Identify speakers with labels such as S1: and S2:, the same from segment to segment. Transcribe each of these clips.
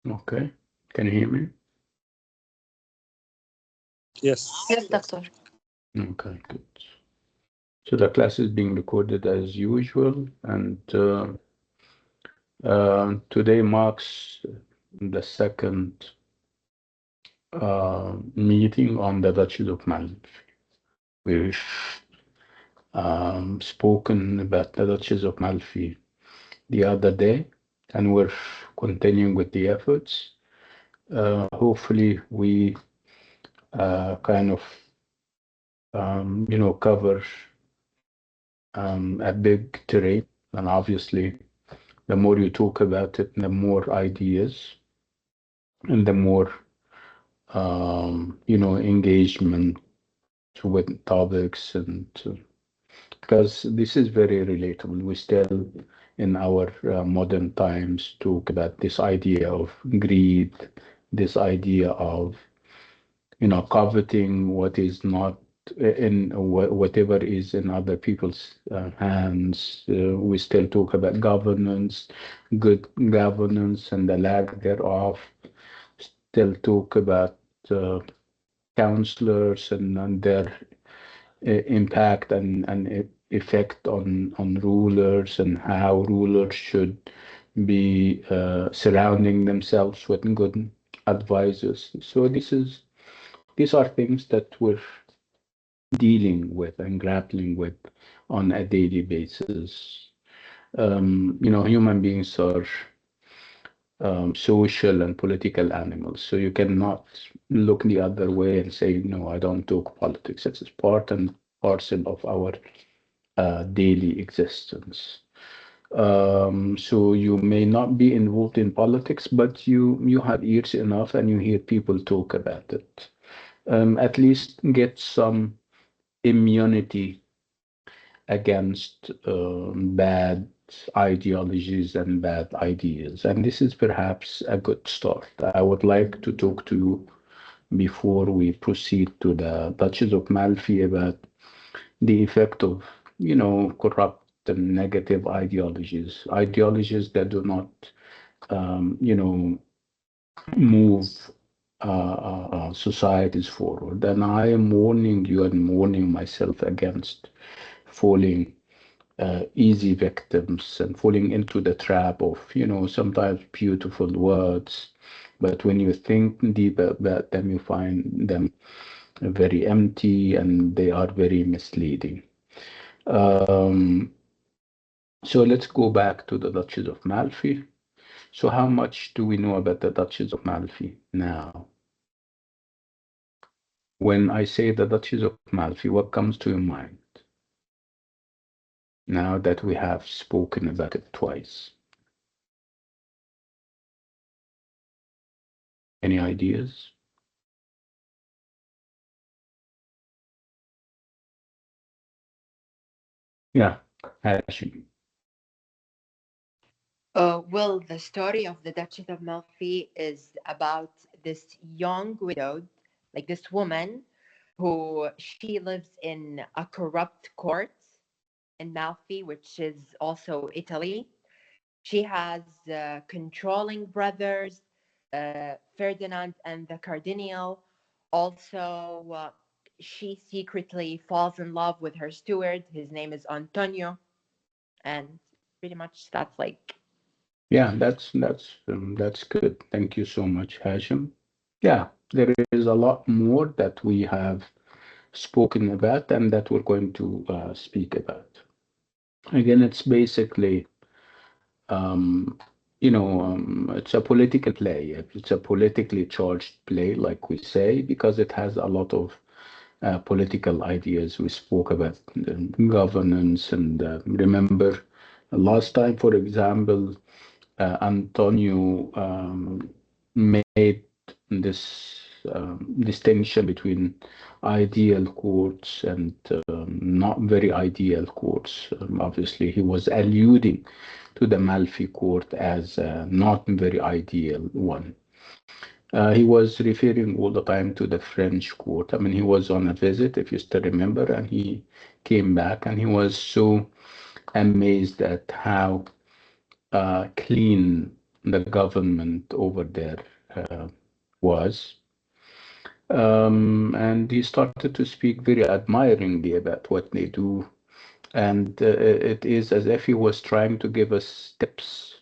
S1: Okay. Can you hear me?
S2: Yes.
S3: Yes, doctor.
S1: Okay, good. So the class is being recorded as usual, and today marks the second meeting on the Duchess of Malfi. We've spoken about the Duchess of Malfi the other day, and we're continuing with the efforts. Hopefully, we kind of cover a big terrain, and obviously, the more you talk about it, the more ideas and the more engagement with topics, and because this is very relatable. We still, in our modern times, talk about this idea of greed, this idea of coveting what is not in whatever is in other people's hands. We still talk about governance, good governance, and the lack thereof. Still talk about uh, counselors and their impact and effect on rulers, and how rulers should be surrounding themselves with good advisors. So these are things that we're dealing with and grappling with on a daily basis. Human beings are social and political animals, so you cannot look the other way and say, no, I don't talk politics. It's part and parcel of our daily existence. So you may not be involved in politics, but you have ears enough and you hear people talk about it. At least get some immunity against bad ideologies and bad ideas. And this is perhaps a good start. I would like to talk to you before we proceed to the Duchess of Malfi about the effect of, corrupt and negative ideologies that do not, move societies forward. And I am warning you and warning myself against falling easy victims and falling into the trap of, sometimes beautiful words, but when you think deep about them, you find them very empty and they are very misleading. Um, so let's go back to the Duchess of Malfi. So how much do we know about the Duchess of Malfi now? When I say the Duchess of Malfi, what comes to your mind now that we have spoken about it twice? Any ideas? Yeah, Hashim.
S3: Well, the story of the Duchess of Malfi is about this young widowed, like this woman who she lives in a corrupt court in Malfi, which is also Italy. She has controlling brothers, Ferdinand and the Cardinal. Also, she secretly falls in love with her steward. His name is Antonio, and pretty much that's like.
S1: Yeah, that's good. Thank you so much, Hashim. Yeah, there is a lot more that we have spoken about and that we're going to speak about. Again, it's basically, um, it's a political play. It's a politically charged play, like we say, because it has a lot of political ideas. We spoke about governance, and remember last time, for example, Antonio made this distinction between ideal courts and not very ideal courts. Obviously, he was alluding to the Malfi court as a not very ideal one. He was referring all the time to the French court. I mean, he was on a visit, if you still remember, and he came back and he was so amazed at how clean the government over there uh, was. And he started to speak very admiringly about what they do. And it is as if he was trying to give us tips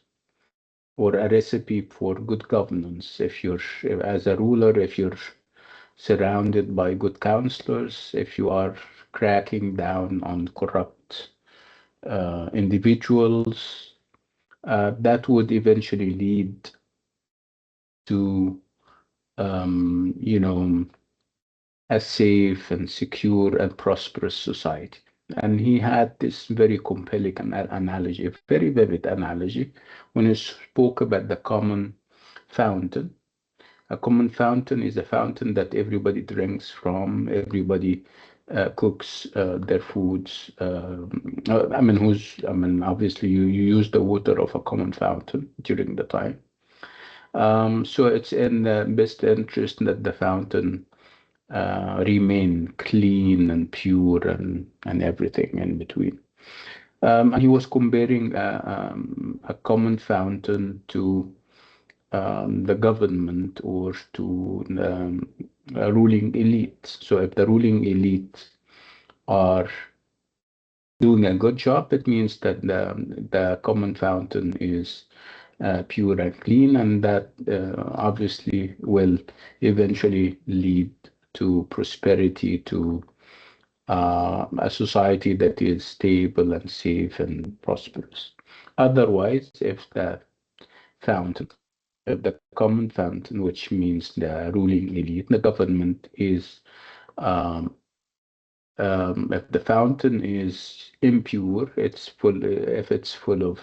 S1: or a recipe for good governance. If you're, as a ruler, if you're surrounded by good counselors, if you are cracking down on corrupt individuals, that would eventually lead to, you know, a safe and secure and prosperous society. And he had this very compelling analogy, a very vivid analogy, when he spoke about the common fountain. A common fountain is a fountain that everybody drinks from, everybody cooks their foods. Obviously, you use the water of a common fountain during the time. So it's in the best interest that the fountain remain clean and pure and everything in between. And he was comparing a common fountain to the government or to a ruling elite. So if the ruling elite are doing a good job, it means that the common fountain is pure and clean, and that obviously will eventually lead to prosperity, to a society that is stable and safe and prosperous. Otherwise, fountain, if the common fountain, which means the ruling elite, the government is, um, if the fountain is impure, it's full, if it's full of,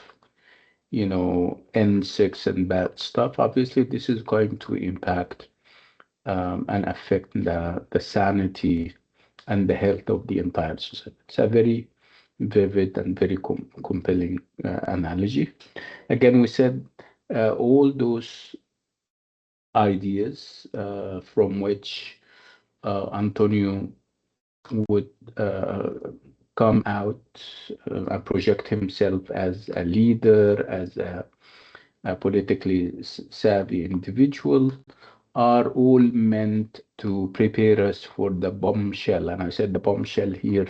S1: insects and bad stuff, obviously this is going to impact and affect the sanity and the health of the entire society. It's a very vivid and very compelling analogy. Again, we said all those ideas from which Antonio would come out and project himself as a leader, as a politically savvy individual, are all meant to prepare us for the bombshell. And I said the bombshell here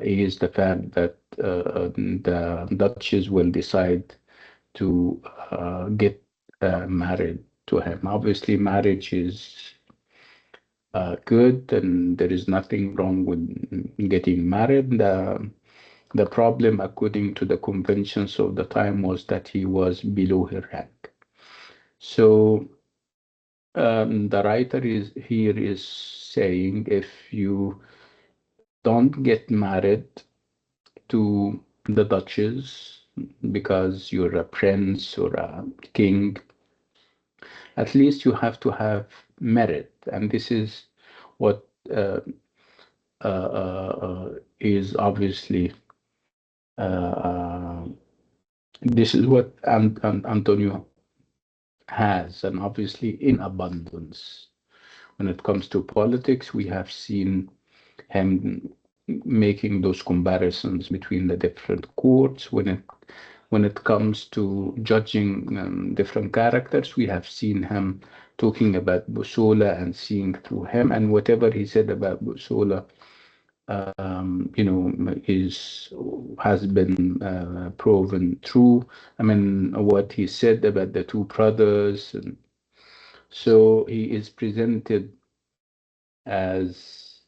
S1: is the fact that the Duchess will decide to get married to him. Obviously, marriage is good, and there is nothing wrong with getting married. The problem, according to the conventions of the time, was that he was below her rank. So the writer is here is saying if you don't get married to the Duchess because you're a prince or a king, at least you have to have merit, and this is what is obviously uh, this is what Antonio has, and obviously in abundance. When it comes to politics, we have seen him making those comparisons between the different courts. When it comes to judging different characters, we have seen him talking about Busola and seeing through him, and whatever he said about Busola, is has been proven true. I mean, what he said about the two brothers, and so he is presented as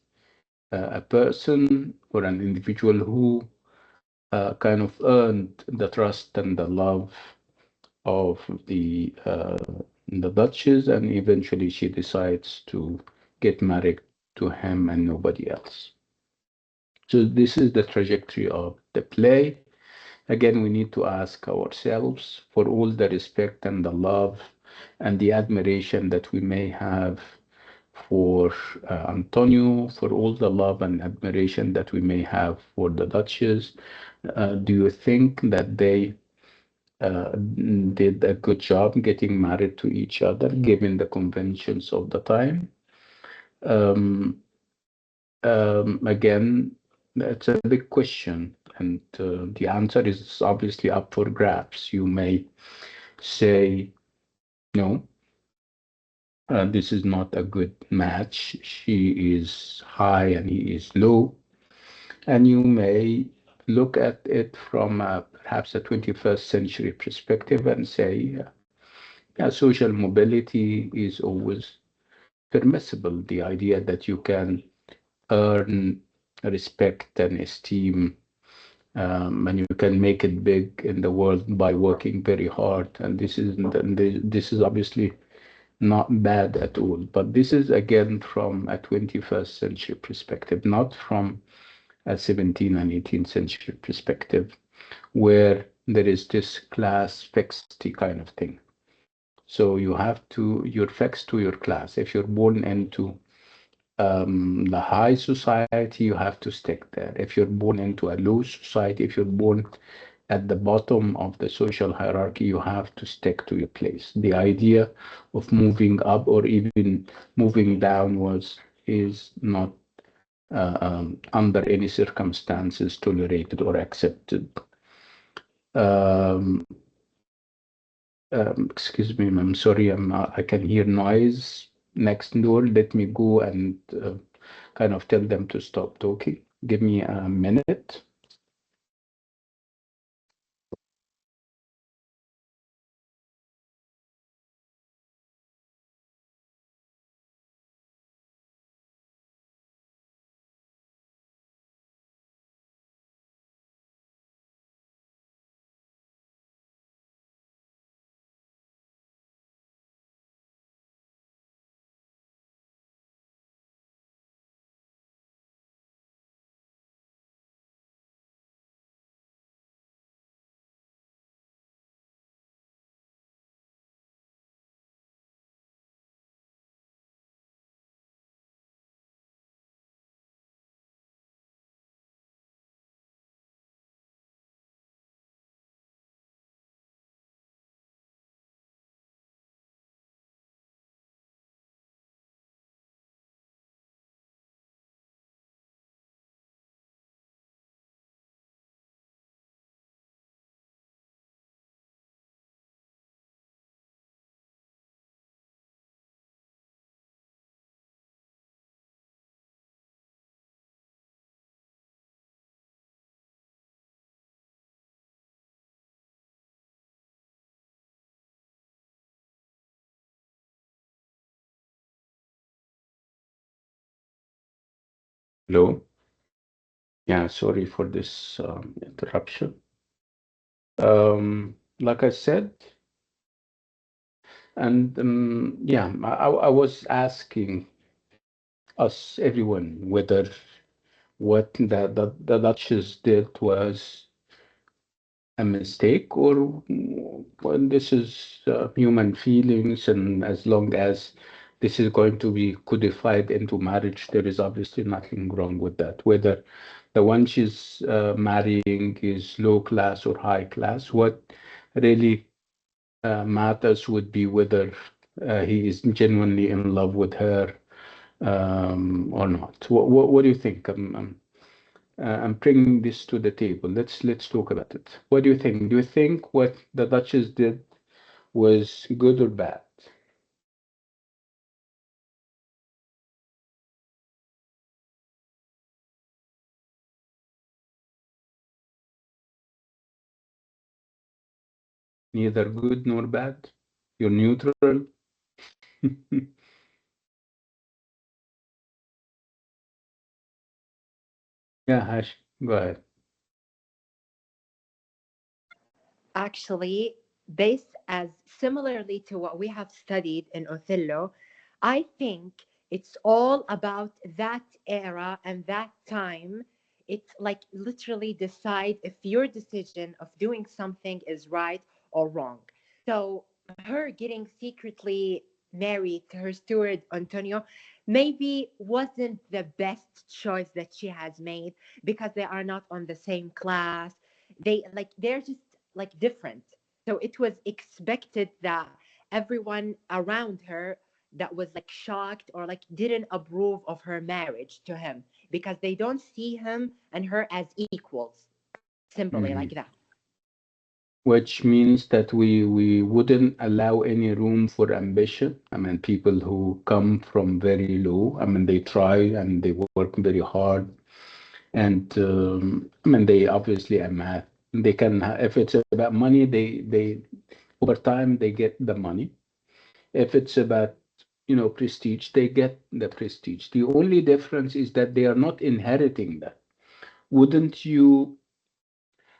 S1: a person or an individual who kind of earned the trust and the love of the Duchess, and eventually she decides to get married to him and nobody else. So this is the trajectory of the play. Again, we need to ask ourselves, for all the respect and the love and the admiration that we may have for Antonio, for all the love and admiration that we may have for the Duchess, do you think that they did a good job getting married to each other, given the conventions of the time? Um, Again, that's a big question, and the answer is obviously up for grabs. You may say, no, this is not a good match. She is high and he is low. And you may look at it from perhaps a 21st century perspective and say, yeah, social mobility is always permissible. The idea that you can earn respect and esteem, and you can make it big in the world by working very hard. And this is obviously not bad at all. But this is again from a 21st century perspective, not from a 17th and 18th century perspective, where there is this class fixed kind of thing. So you're fixed to your class. If you're born into the high society, you have to stick there. If you're born into a low society, if you're born at the bottom of the social hierarchy, you have to stick to your place. The idea of moving up or even moving downwards is not under any circumstances tolerated or accepted. Um, excuse me, I'm sorry, I can hear noise next door. Let me go and kind of tell them to stop talking. Give me a minute. Hello. Yeah, sorry for this interruption. Like I said, and yeah, I was asking us, everyone, whether what the Duchess did was a mistake or well, this is human feelings, and as long as this is going to be codified into marriage, there is obviously nothing wrong with that. Whether the one she's marrying is low class or high class, what really matters would be whether he is genuinely in love with her or not. What do you think? I'm bringing this to the table. Let's talk about it. What do you think? Do you think what the Duchess did was good or bad? Neither good nor bad. You're neutral. Yeah, Hash, go ahead.
S3: Actually, based as similarly to what we have studied in Othello, I think it's all about that era and that time. It's like literally decide if your decision of doing something is right or wrong. So her getting secretly married to her steward Antonio maybe wasn't the best choice that she has made because they are not on the same class. They're just like different. So it was expected that everyone around her that was like shocked or like didn't approve of her marriage to him because they don't see him and her as equals, simply like
S1: Mhm.
S3: that.
S1: which means that we wouldn't allow any room for ambition. I mean, people who come from very low, I mean, they try and they work very hard, and I mean, they obviously are math. They can, if it's about money, they over time they get the money. If it's about, prestige, they get the prestige. The only difference is that they are not inheriting that. Wouldn't you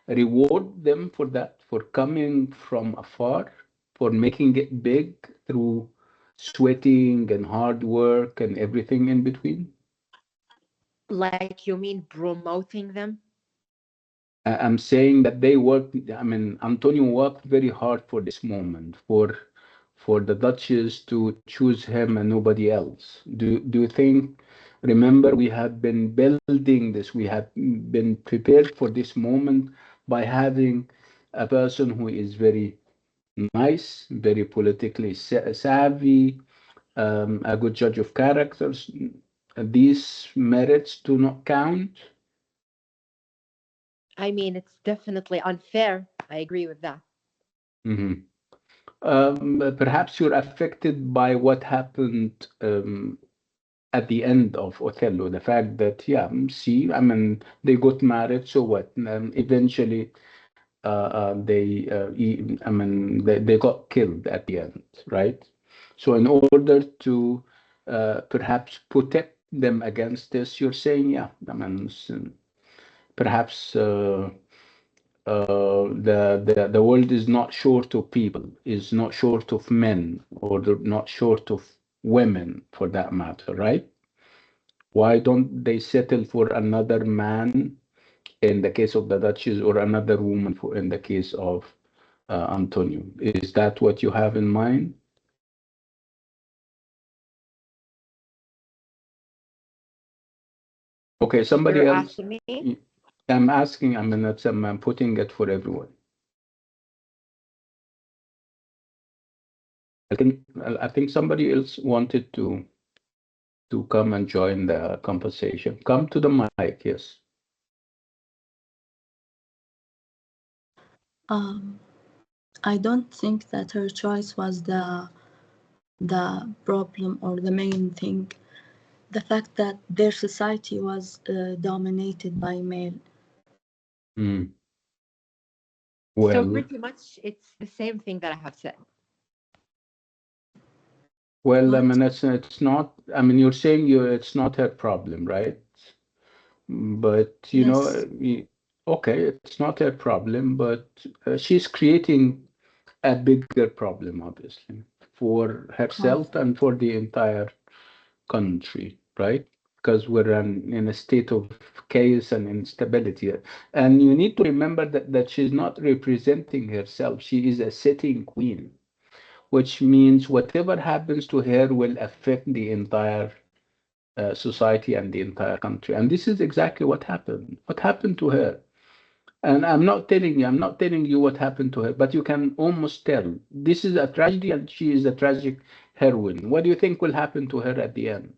S1: reward them for that, for coming from afar, for making it big through sweating and hard work and everything in between?
S3: Like you mean promoting them?
S1: I'm saying that they worked, I mean, Antonio worked very hard for this moment, for the Duchess to choose him and nobody else. Do you think, remember, we have been building this, we have been prepared for this moment by having a person who is very nice, very politically savvy, a good judge of characters. These merits do not count.
S3: I mean, it's definitely unfair. I agree with that.
S1: Mhm. Perhaps you're affected by what happened at the end of Othello. The fact that, yeah, see, I mean, they got married, so what? Eventually, I mean, they got killed at the end, right? So, in order to perhaps protect them against this, you're saying, yeah, I mean, perhaps. The world is not short of people, is not short of men, or not short of women for that matter, right? Why don't they settle for another man in the case of the Duchess, or another woman for in the case of Antonio? Is that what you have in mind? Okay, somebody
S3: You're
S1: else.
S3: asking me?
S1: I'm asking, I mean, I'm putting it for everyone. I think somebody else wanted to come and join the conversation. Come to the mic, yes.
S2: Um, I don't think that her choice was the problem or the main thing. The fact that their society was dominated by male.
S1: Mm.
S3: So
S1: Well,
S3: pretty much it's the same thing that I have said.
S1: well, I
S2: What?
S1: mean, it's not, I mean, you're saying it's not her problem, right? But,
S2: Yes.
S1: okay, it's not her problem, but she's creating a bigger problem, obviously, for
S2: How?
S1: herself and for the entire country, right? Because we're in a state of chaos and instability. And you need to remember that she's not representing herself. She is a sitting queen, which means whatever happens to her will affect the entire society and the entire country. And this is exactly what happened. What happened to her? And I'm not telling you what happened to her, but you can almost tell. This is a tragedy, and she is a tragic heroine. What do you think will happen to her at the end?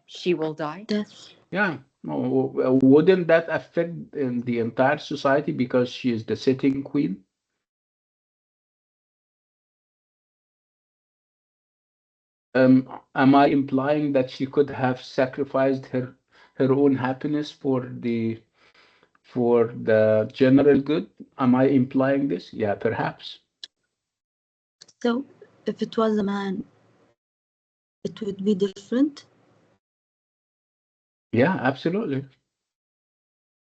S3: She will die.
S2: Death.
S1: Yeah. Wouldn't that affect the entire society because she is the sitting queen? Am I implying that she could have sacrificed her own happiness for the general good? Am I implying this? Yeah, perhaps.
S2: So, if it was a man, it would be different.
S1: Yeah, absolutely.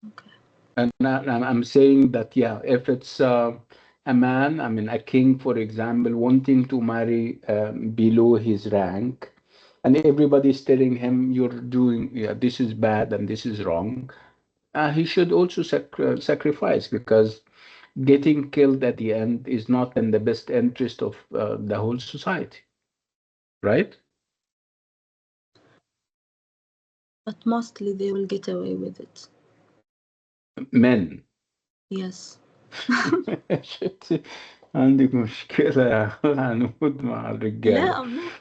S2: Okay.
S1: And I'm saying that, yeah, if it's a man, I mean, a king, for example, wanting to marry below his rank, and everybody's telling him, you're doing, yeah, this is bad and this is wrong, he should also sacrifice, because getting killed at the end is not in the best interest of the whole society, right?
S2: But mostly they will get away with it.
S1: Men.
S2: Yes.
S1: شتي، عندك مشكلة يا عنود مع
S2: لا
S1: الرجالة.
S2: I'm not.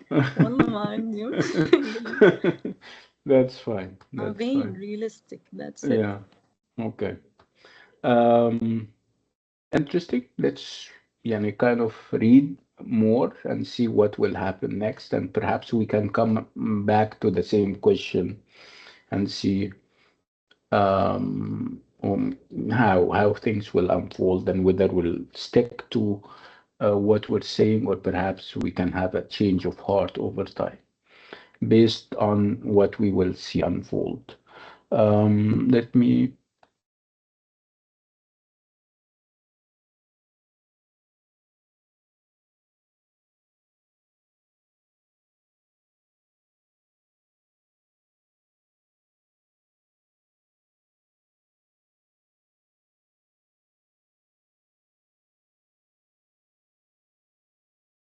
S2: والله ما عندي مشكلة.
S1: That's fine.
S2: I'm
S1: That's
S2: being
S1: fine.
S2: realistic. That's it.
S1: Yeah. Okay. Um, Interesting. Let's kind of read more and see what will happen next, and perhaps we can come back to the same question and see how things will unfold and whether we'll stick to what we're saying, or perhaps we can have a change of heart over time based on what we will see unfold. Let me.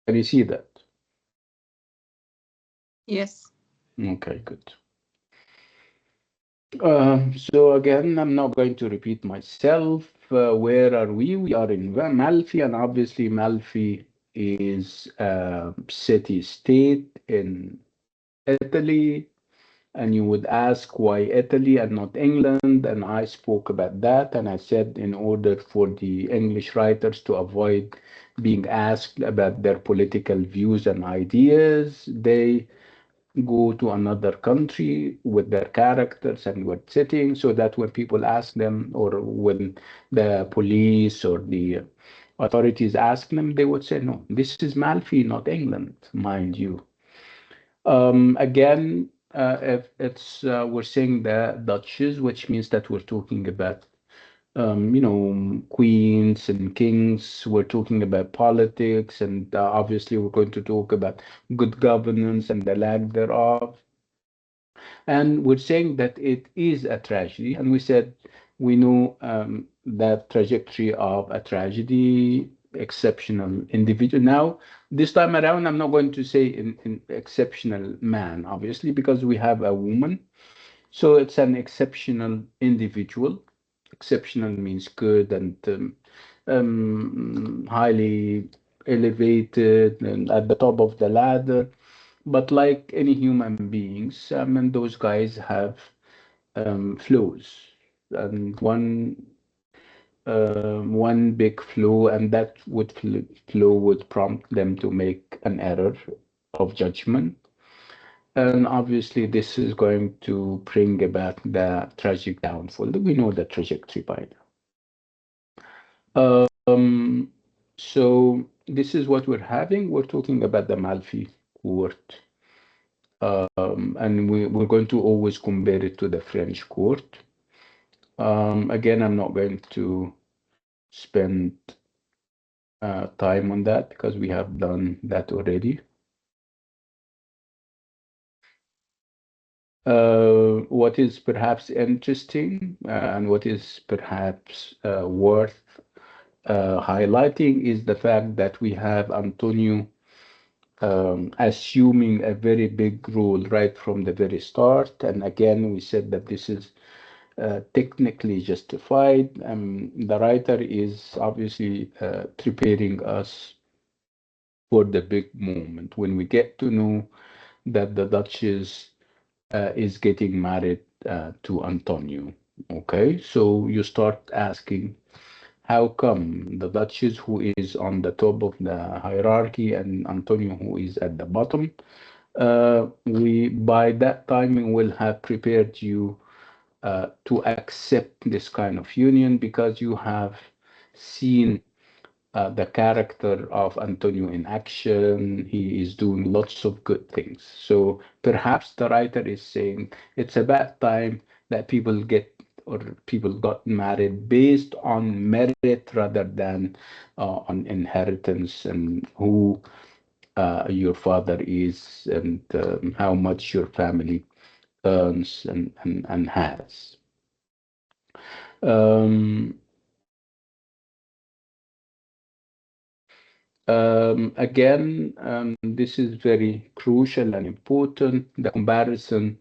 S1: Can you see that?
S2: Yes.
S1: Okay, good. So again, I'm not going to repeat myself. Where are we? We are in Malfi, and obviously Malfi is a city-state in Italy. And you would ask why Italy and not England, and I spoke about that, and I said in order for the English writers to avoid being asked about their political views and ideas, they go to another country with their characters and with settings, so that when people ask them, or when the police or the authorities ask them, they would say, no, this is Malfi, not England, mind you. Again, if it's we're saying the Duchess, which means that we're talking about queens and kings. We're talking about politics, and obviously we're going to talk about good governance and the lack thereof. And we're saying that it is a tragedy, and we said we know that trajectory of a tragedy, exceptional individual. Now, this time around, I'm not going to say in exceptional man, obviously, because we have a woman. So it's an exceptional individual. Exceptional means good and highly elevated and at the top of the ladder. But like any human beings, and those guys have flaws, and one big flaw, and that flaw would prompt them to make an error of judgment. And obviously, this is going to bring about the tragic downfall. We know the trajectory by now. So this is what we're having. We're talking about the Malfi court. And we're going to always compare it to the French court. Again, I'm not going to spend time on that because we have done that already. What is perhaps interesting and what is perhaps worth highlighting is the fact that we have Antonio assuming a very big role right from the very start. And again, we said that this is technically justified. The writer is obviously preparing us for the big moment when we get to know that the Duchess is getting married to Antonio. Okay, so you start asking, how come the Duchess, who is on the top of the hierarchy, and Antonio, who is at the bottom? We by that time we will have prepared you to accept this kind of union because you have seen the character of Antonio in action. He is doing lots of good things. So perhaps the writer is saying it's about time that people got married based on merit rather than on inheritance and who your father is and how much your family earns and has. Um, Again, this is very crucial and important, the comparison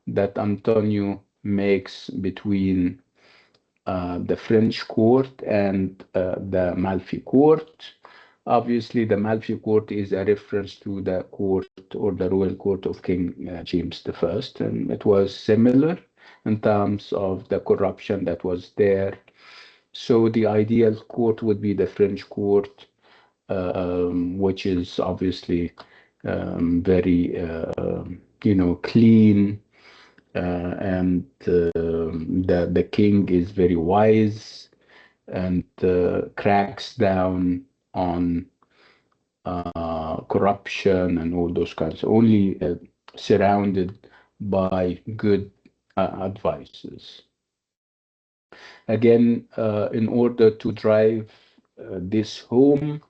S1: that Antonio makes between the French court and the Malfi court. Obviously, the Malfi court is a reference to the court or the royal court of King James I, and it was similar in terms of the corruption that was there, So the ideal court would be the French court, which is obviously very, clean, and the king is very wise and cracks down on corruption and all those kinds, only surrounded by good advices. Again, in order to drive this home,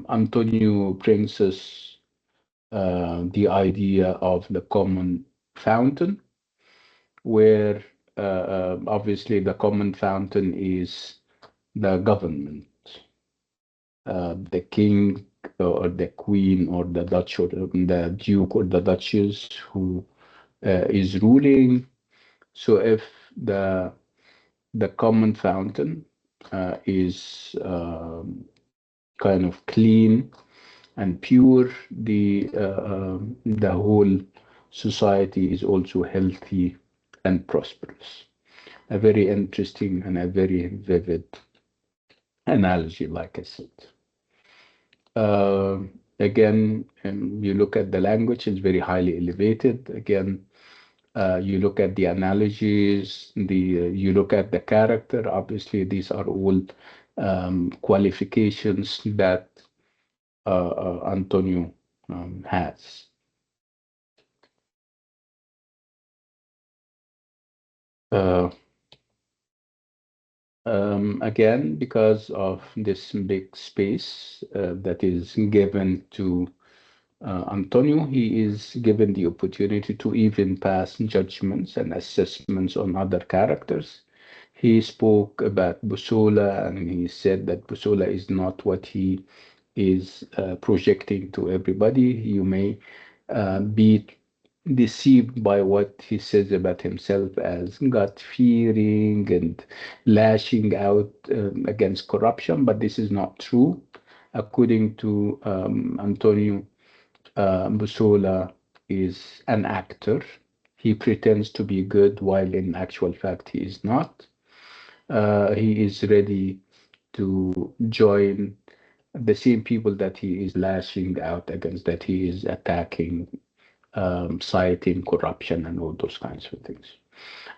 S1: Antonio brings us the idea of the common fountain, where obviously the common fountain is the government, the king or the queen or the Dutch or the duke or the duchess who is ruling. So if the the common fountain is kind of clean and pure, the whole society is also healthy and prosperous. A very interesting and a very vivid analogy, like I said. Uh, Again, you look at the language, it's very highly elevated. Again, you look at the analogies, you look at the character. Obviously, these are all qualifications that Antonio has. Uh, Again, because of this big space that is given to Antonio, he is given the opportunity to even pass judgments and assessments on other characters. He spoke about Busola and he said that Busola is not what he is projecting to everybody. You may be deceived by what he says about himself as God-fearing and lashing out against corruption, but this is not true. According to Antonio, Busola is an actor. He pretends to be good while in actual fact he is not. He is ready to join the same people that he is lashing out against, that he is attacking, citing corruption and all those kinds of things.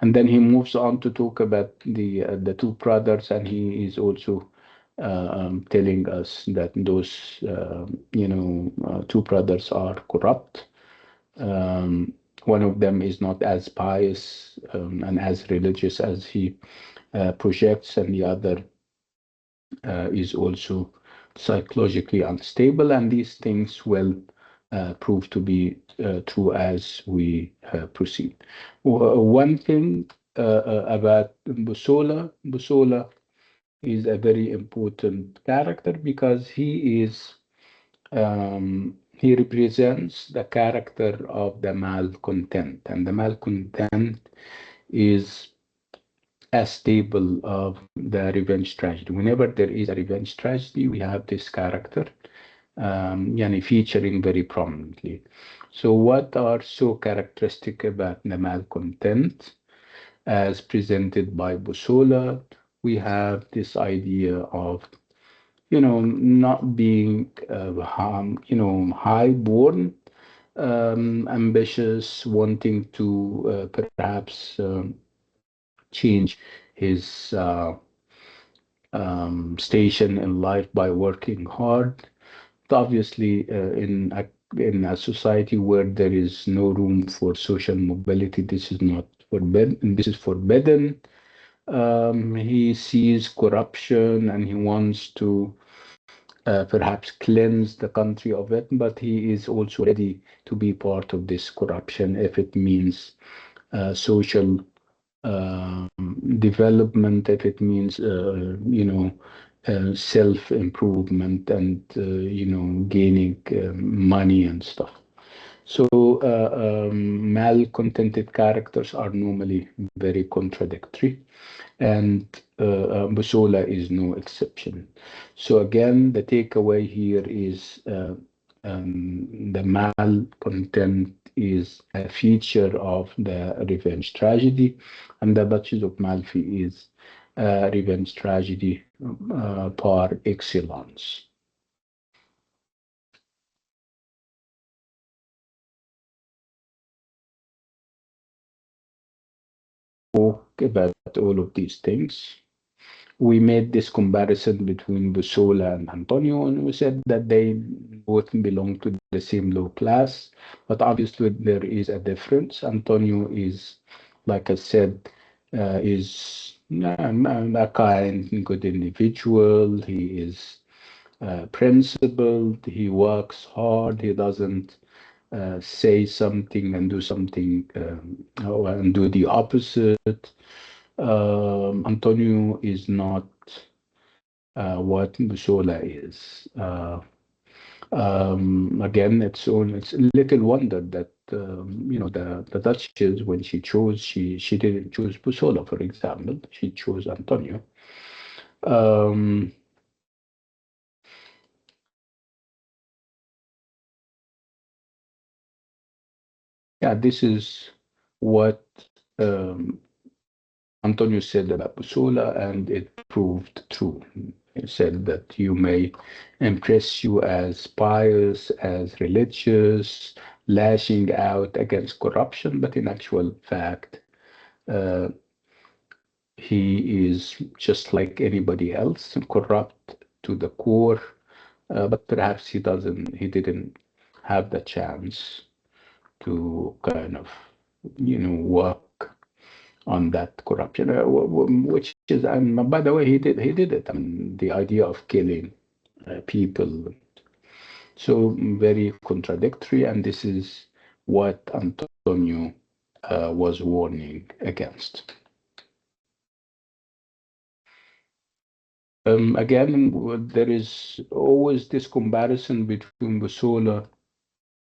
S1: And then he moves on to talk about the two brothers, and he is also telling us that those two brothers are corrupt. One of them is not as pious and as religious as he projects, and the other is also psychologically unstable, and these things will prove to be true as we proceed. One thing about Busola is a very important character because he represents the character of the malcontent, and the malcontent is a staple of the revenge tragedy. Whenever there is a revenge tragedy, we have this character, featuring very prominently. So, what are so characteristic about the malcontent, as presented by Busola? We have this idea of, not being, high-born, ambitious, wanting to perhaps change his station in life by working hard. Obviously, in a society where there is no room for social mobility, this is not forbidden. This is forbidden. He sees corruption and he wants to perhaps cleanse the country of it, but he is also ready to be part of this corruption if it means social um, development, if it means self-improvement and gaining money and stuff. So malcontented characters are normally very contradictory, and Busola is no exception. So again, the takeaway here is the malcontent is a feature of the revenge tragedy, and the Duchess of Malfi is revenge tragedy par excellence. Spoke about all of these things. We made this comparison between Busola and Antonio, and we said that they both belong to the same low class, but obviously there is a difference. Antonio is, like I said, is a kind, good individual. He is principled. He works hard. He doesn't say something and do something and do the opposite. Antonio is not what Busola is. Again, it's little wonder that the Duchess, when she chose, she didn't choose Busola, for example. She chose Antonio. Um, yeah, this is what um, Antonio said about Busola, and it proved true. He said that you may impress you as pious, as religious, lashing out against corruption, but in actual fact, uh, he is just like anybody else, corrupt to the core. But perhaps he didn't have the chance to kind of, work on that corruption, which is, by the way, he did it. I mean, the idea of killing people, so very contradictory, and this is what Antonio was warning against. Again, there is always this comparison between Busola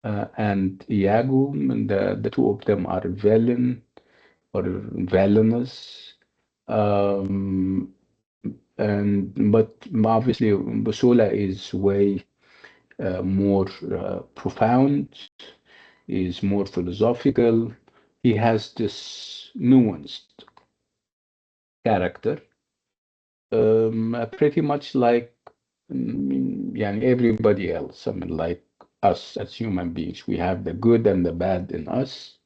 S1: and Iago, and the two of them are villain or villainous. Um, and but obviously Busola is way more profound, is more philosophical. He has this nuanced character, pretty much like yeah, everybody else. I mean, like us as human beings, we have the good and the bad in us.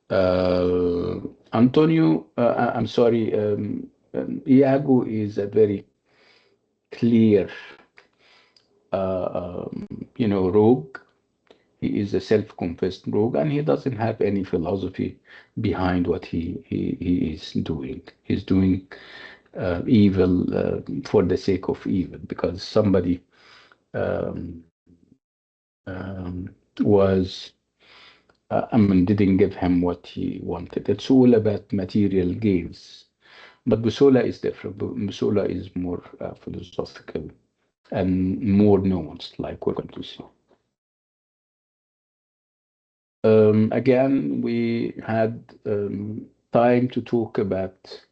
S1: Uh, Antonio, I'm sorry, Iago is a very clear, rogue. He is a self-confessed rogue, and he doesn't have any philosophy behind what he is doing. He's doing evil for the sake of evil because somebody um, was, I mean, didn't give him what he wanted. It's all about material gains. But Busola is different. Busola is more philosophical and more nuanced, like we're going to see. Again, we had time to talk about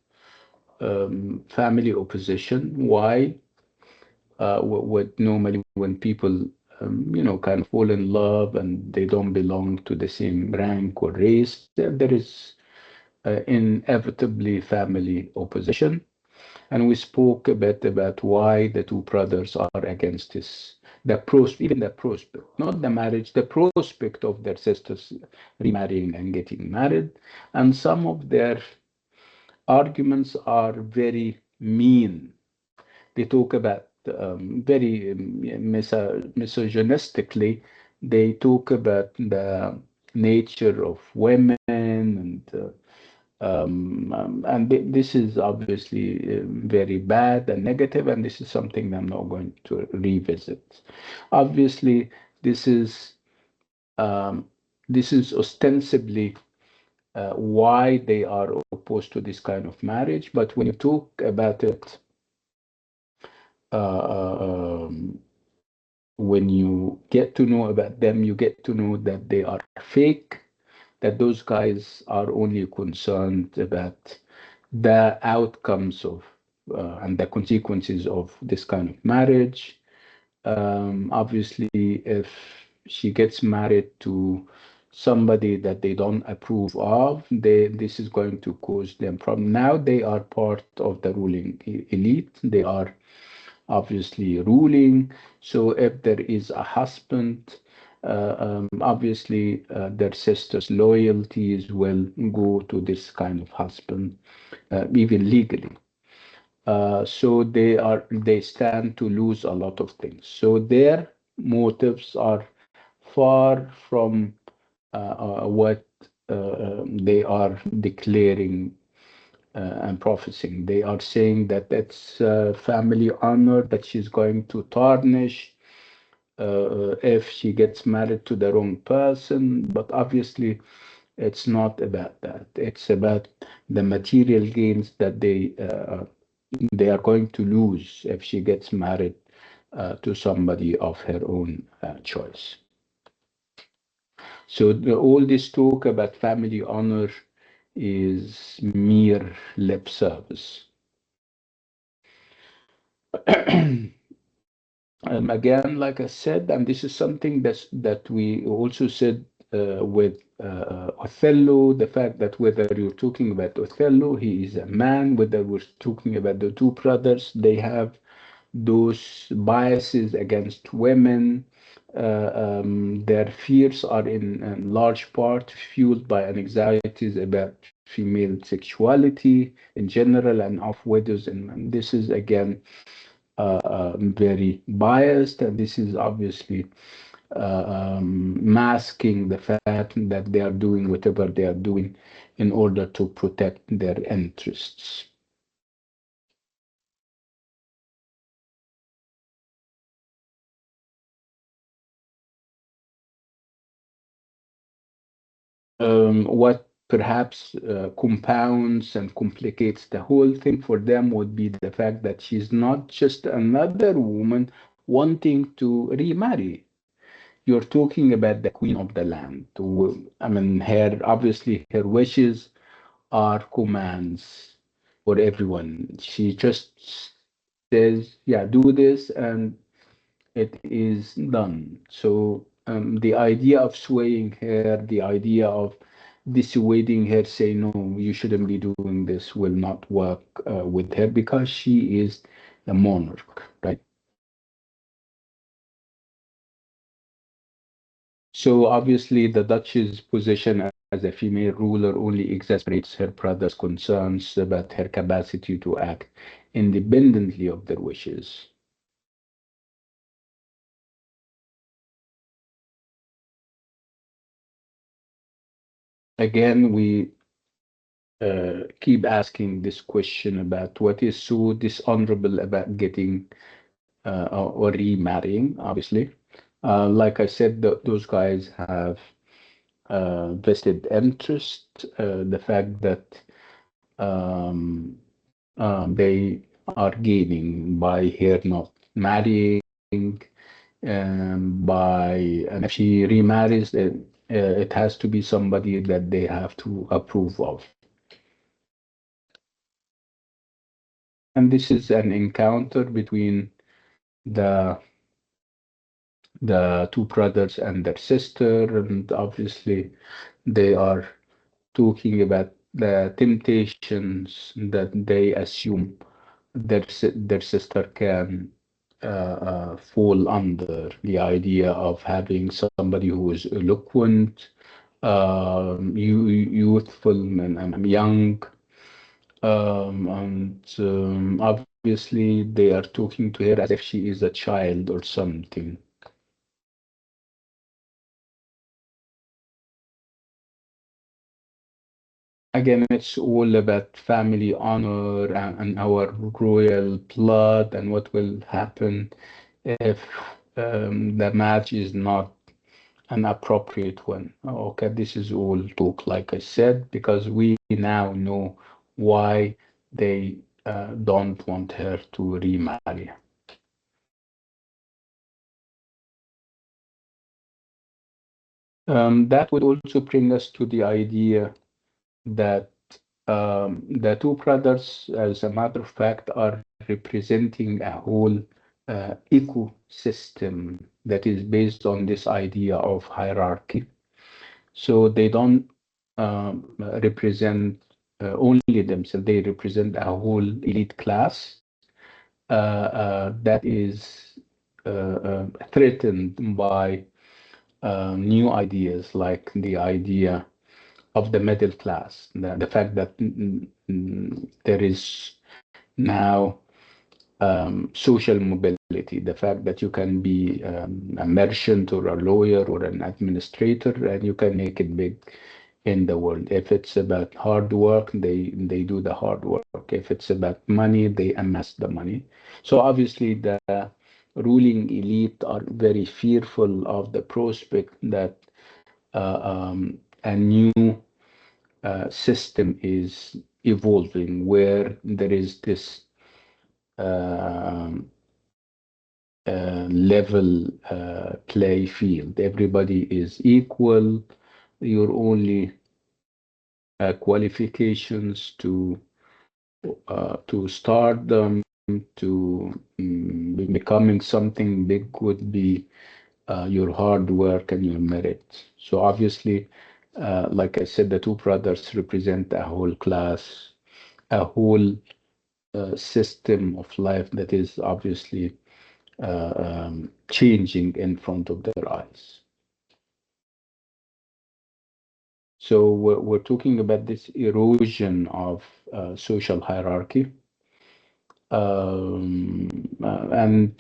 S1: family opposition. Why? What normally when people, kind of fall in love and they don't belong to the same rank or race, there is inevitably family opposition. And we spoke a bit about why the two brothers are against this, even the prospect, not the marriage, the prospect of their sisters remarrying and getting married. And some of their arguments are very mean. They talk about very misogynistically, they talk about the nature of women and this is obviously very bad and negative, and this is something I'm not going to revisit. Obviously, this is um, this is ostensibly why they are opposed to this kind of marriage. But when you talk about it, um, when you get to know about them, you get to know that they are fake, that those guys are only concerned about the outcomes of and the consequences of this kind of marriage. Obviously, if she gets married to somebody that they don't approve of, this is going to cause them problem. Now they are part of the ruling elite. They are obviously ruling. So if there is a husband, obviously their sister's loyalties will go to this kind of husband, even legally. So they stand to lose a lot of things. So their motives are far from what they are declaring and prophesying. They are saying that it's family honor that she's going to tarnish if she gets married to the wrong person. But obviously, it's not about that. It's about the material gains that they are going to lose if she gets married to somebody of her own choice. So all this talk about family honor is mere lip service. Again, like I said, and this is something that we also said with Othello, the fact that whether you're talking about Othello, he is a man, whether we're talking about the two brothers, they have those biases against women. Their fears are in large part fueled by anxieties about female sexuality in general and of widows. And this is again very biased, and this is obviously masking the fact that they are doing whatever they are doing in order to protect their interests. What perhaps compounds and complicates the whole thing for them would be the fact that she's not just another woman wanting to remarry. You're talking about the queen of the land. I mean, her obviously her wishes are commands for everyone. She just says, "Yeah, do this," and it is done. So the idea of swaying her, the idea of dissuading her, say, "No, you shouldn't be doing this," will not work with her because she is the monarch, right? So obviously, the Duchess' position as a female ruler only exasperates her brother's concerns about her capacity to act independently of their wishes. Again, we keep asking this question about what is so dishonorable about getting or remarrying, obviously. Like I said, those guys have vested interest, the fact that um, they are gaining by her not marrying, and if she remarries, it has to be somebody that they have to approve of. And this is an encounter between the the two brothers and their sister, and obviously they are talking about the temptations that they assume their sister can fall under. The idea of having somebody who is eloquent, youthful, and young. And obviously, they are talking to her as if she is a child or something. Again, it's all about family honor and our royal blood and what will happen if the match is not an appropriate one. Okay, this is all talk, like I said, because we now know why they don't want her to remarry. That would also bring us to the idea that the two brothers, as a matter of fact, are representing a whole ecosystem that is based on this idea of hierarchy. So they don't represent only themselves, they represent a whole elite class that is threatened by new ideas, like the idea of the middle class, the fact that there is now social mobility, the fact that you can be a merchant or a lawyer or an administrator and you can make it big in the world. If it's about hard work, they do the hard work. If it's about money, they amass the money. So obviously the ruling elite are very fearful of the prospect that a new system is evolving where there is this um level play field. Everybody is equal. Your only qualifications to start them, to becoming something big would be your hard work and your merit. So obviously, like I said, the two brothers represent a whole class, a whole system of life that is obviously changing in front of their eyes. So we're talking about this erosion of social hierarchy. And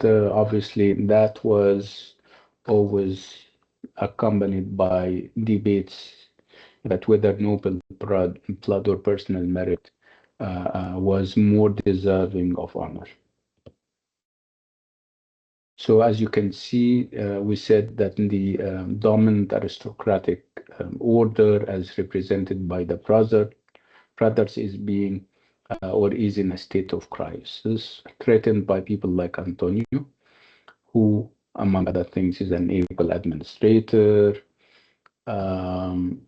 S1: obviously that was always accompanied by debates about whether noble blood or personal merit was more deserving of honor. So as you can see, we said that in the dominant aristocratic order, as represented by the brothers, is being or is in a state of crisis, threatened by people like Antonio, who, among other things, is an able administrator, um,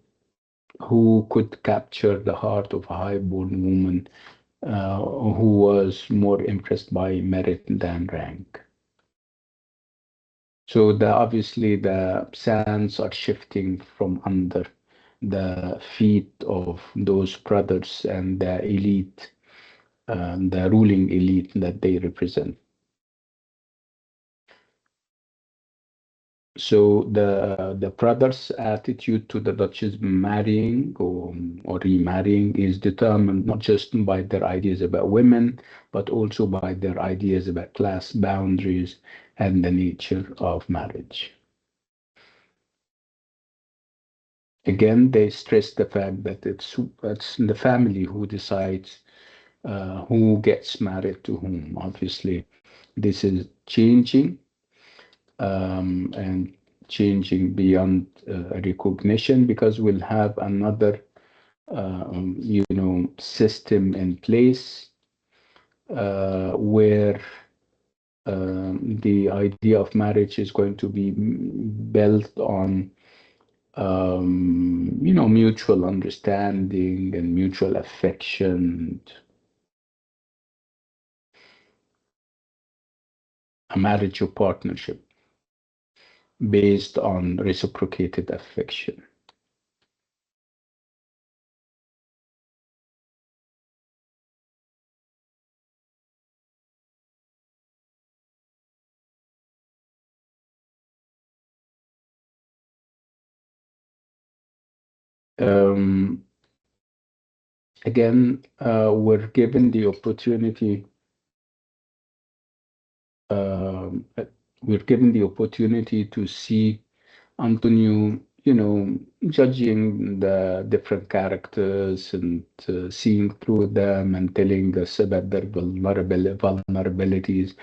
S1: who could capture the heart of a high-born woman who was more impressed by merit than rank. So obviously the sands are shifting from under the feet of those brothers and the elite, the ruling elite that they represent. So the brothers' attitude to the Duchess marrying or remarrying is determined not just by their ideas about women, but also by their ideas about class boundaries and the nature of marriage. Again, they stress the fact that it's the family who decides who gets married to whom. Obviously, this is changing and changing beyond recognition because we'll have another, system in place where the idea of marriage is going to be built on mutual understanding and mutual affection, a marriage or partnership based on reciprocated affection. Um, Again, we're given the opportunity. Um, uh, we're given the opportunity to see Antonio, judging the different characters and seeing through them and telling us about their vulnerabilities,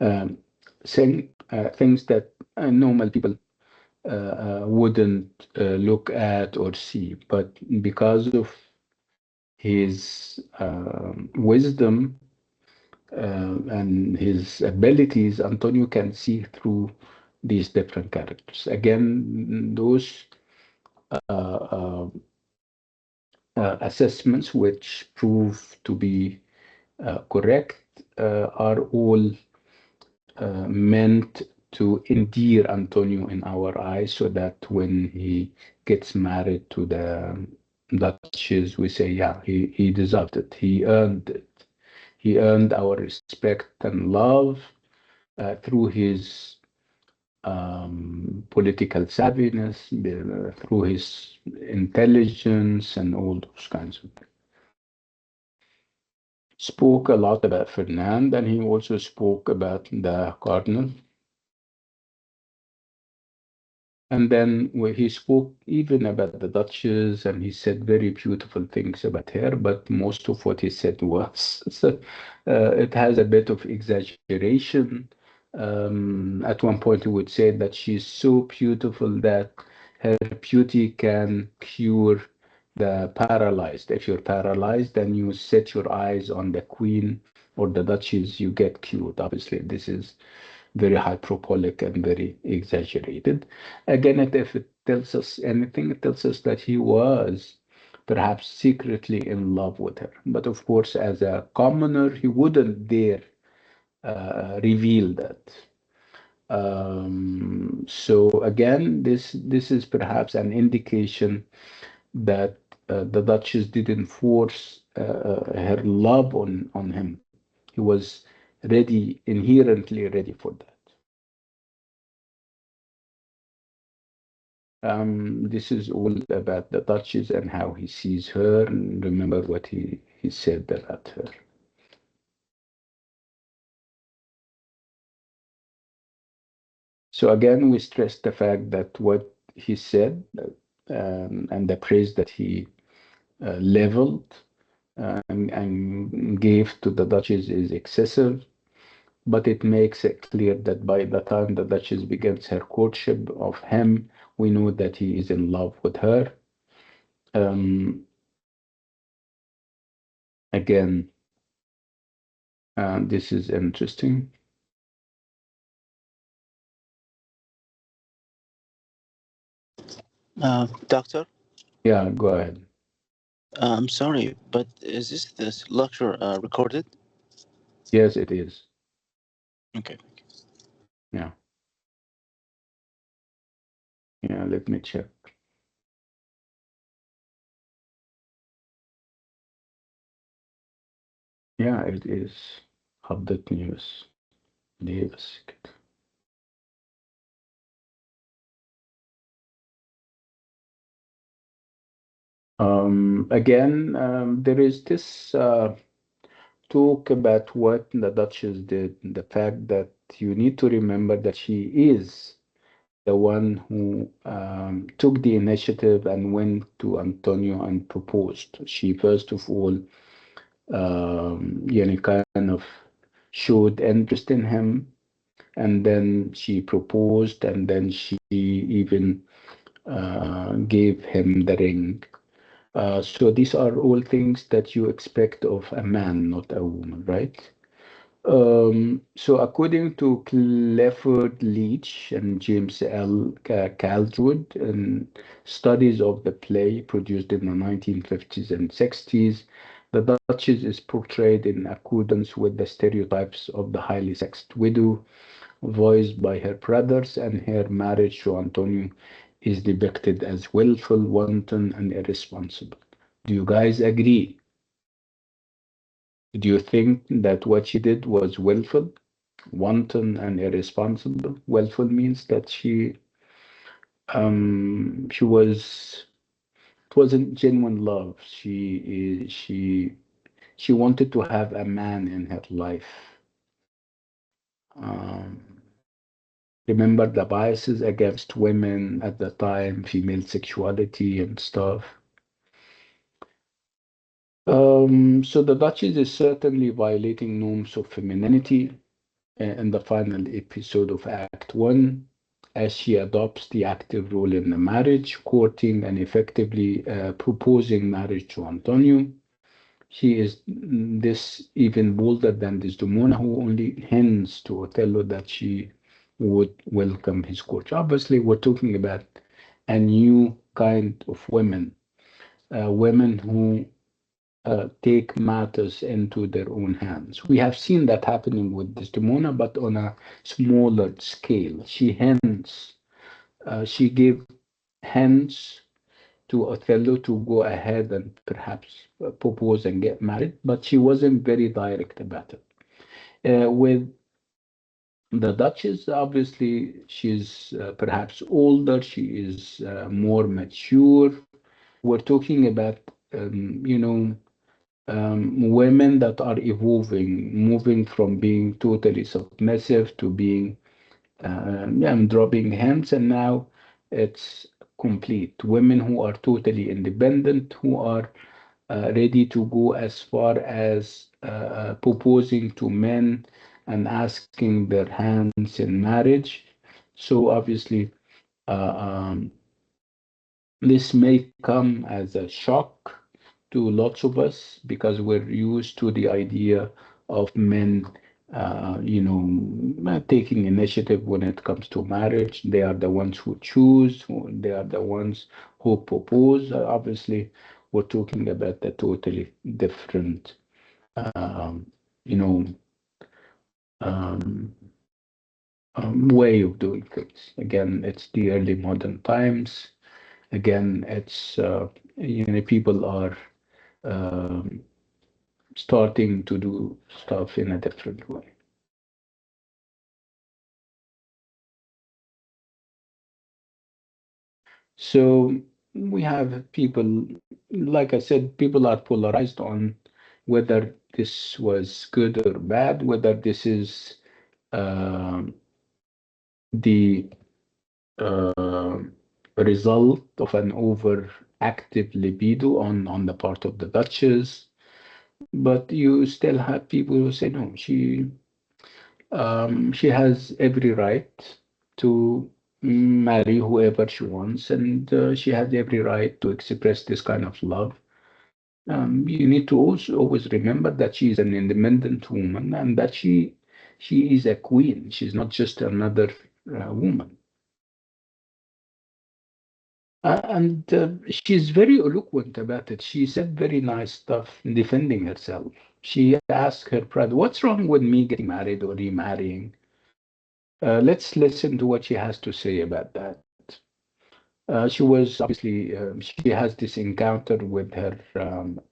S1: um, saying things that normal people wouldn't look at or see. But because of his wisdom and his abilities, Antonio can see through these different characters. Again, those assessments which prove to be correct are all meant to endear Antonio in our eyes so that when he gets married to the Duchess, we say, yeah, he deserved it. He earned it. He earned our respect and love through his political savviness, through his intelligence, and all those kinds of things. Spoke a lot about Ferdinand, and he also spoke about the cardinal. And then he spoke even about the Duchess, and he said very beautiful things about her. But most of what he said was, it has a bit of exaggeration. At one point, he would say that she's so beautiful that her beauty can cure the paralyzed. If you're paralyzed, then you set your eyes on the queen or the Duchess, you get cured. Obviously, this is very hyperbolic and very exaggerated. Again, if it tells us anything, it tells us that he was perhaps secretly in love with her. But of course, as a commoner, he wouldn't dare reveal that. So again, this is perhaps an indication that the Duchess didn't force her love on him. He was ready, inherently ready for that. This is all about the Duchess and how he sees her, and remember what he said about her. So again, we stress the fact that what he said and the praise that he leveled and gave to the Duchess is excessive, but it makes it clear that by the time the Duchess begins her courtship of him, we know that he is in love with her. Um, Again, this is interesting.
S4: Doctor,
S1: Yeah, go ahead.
S4: I'm sorry, but is this lecture recorded?
S1: Yes, it is.
S4: Okay.
S1: Yeah, yeah, let me check. Yeah, it is. Update news. Davis. Again, there is this talk about what the Duchess did, the fact that you need to remember that she is the one who took the initiative and went to Antonio and proposed. She first of all, kind of showed interest in him, and then she proposed, and then she even gave him the ring. So these are all things that you expect of a man, not a woman, right? So according to Clifford Leach and James L. Caldwood, in studies of the play produced in the 1950s and 60s, the Duchess is portrayed in accordance with the stereotypes of the highly sexed widow, voiced by her brothers, and her marriage to Antonio is depicted as willful, wanton, and irresponsible. Do you guys agree? Do you think that what she did was willful, wanton, and irresponsible? Willful means that she was it wasn't genuine love. She wanted to have a man in her life. Um, Remember the biases against women at the time, female sexuality and stuff. So the Duchess is certainly violating norms of femininity in the final episode of Act 1, as she adopts the active role in the marriage, courting and effectively proposing marriage to Antonio. She is this even bolder than Desdemona, who only hints to Othello that she would welcome his court. Obviously, we're talking about a new kind of women, women who take matters into their own hands. We have seen that happening with Desdemona, but on a smaller scale. She gave hints to Othello to go ahead and perhaps propose and get married, but she wasn't very direct about it. With the Duchess, obviously, she's perhaps older, she is more mature. We're talking about, you know, women that are evolving, moving from being totally submissive to being, yeah, I'm dropping hands, and now it's complete. Women who are totally independent, who are ready to go as far as proposing to men and asking their hands in marriage. So obviously, uh, um, this may come as a shock to lots of us because we're used to the idea of men, taking initiative when it comes to marriage. They are the ones who choose, they are the ones who propose. Obviously, we're talking about a totally different, um, you know, um, way of doing things. Again, it's the early modern times. Again, it's people are um, starting to do stuff in a different way. So we have people, like I said, people are polarized on whether this was good or bad, whether this is um the uh, result of an overactive libido on the part of the Duchess. But you still have people who say, no, she has every right to marry whoever she wants, and she has every right to express this kind of love. You need to also always remember that she is an independent woman and that she is a queen. She's not just another woman. And she's very eloquent about it. She said very nice stuff in defending herself. She asked her brother, "What's wrong with me getting married or remarrying?" Let's listen to what she has to say about that. She was obviously she has this encounter with her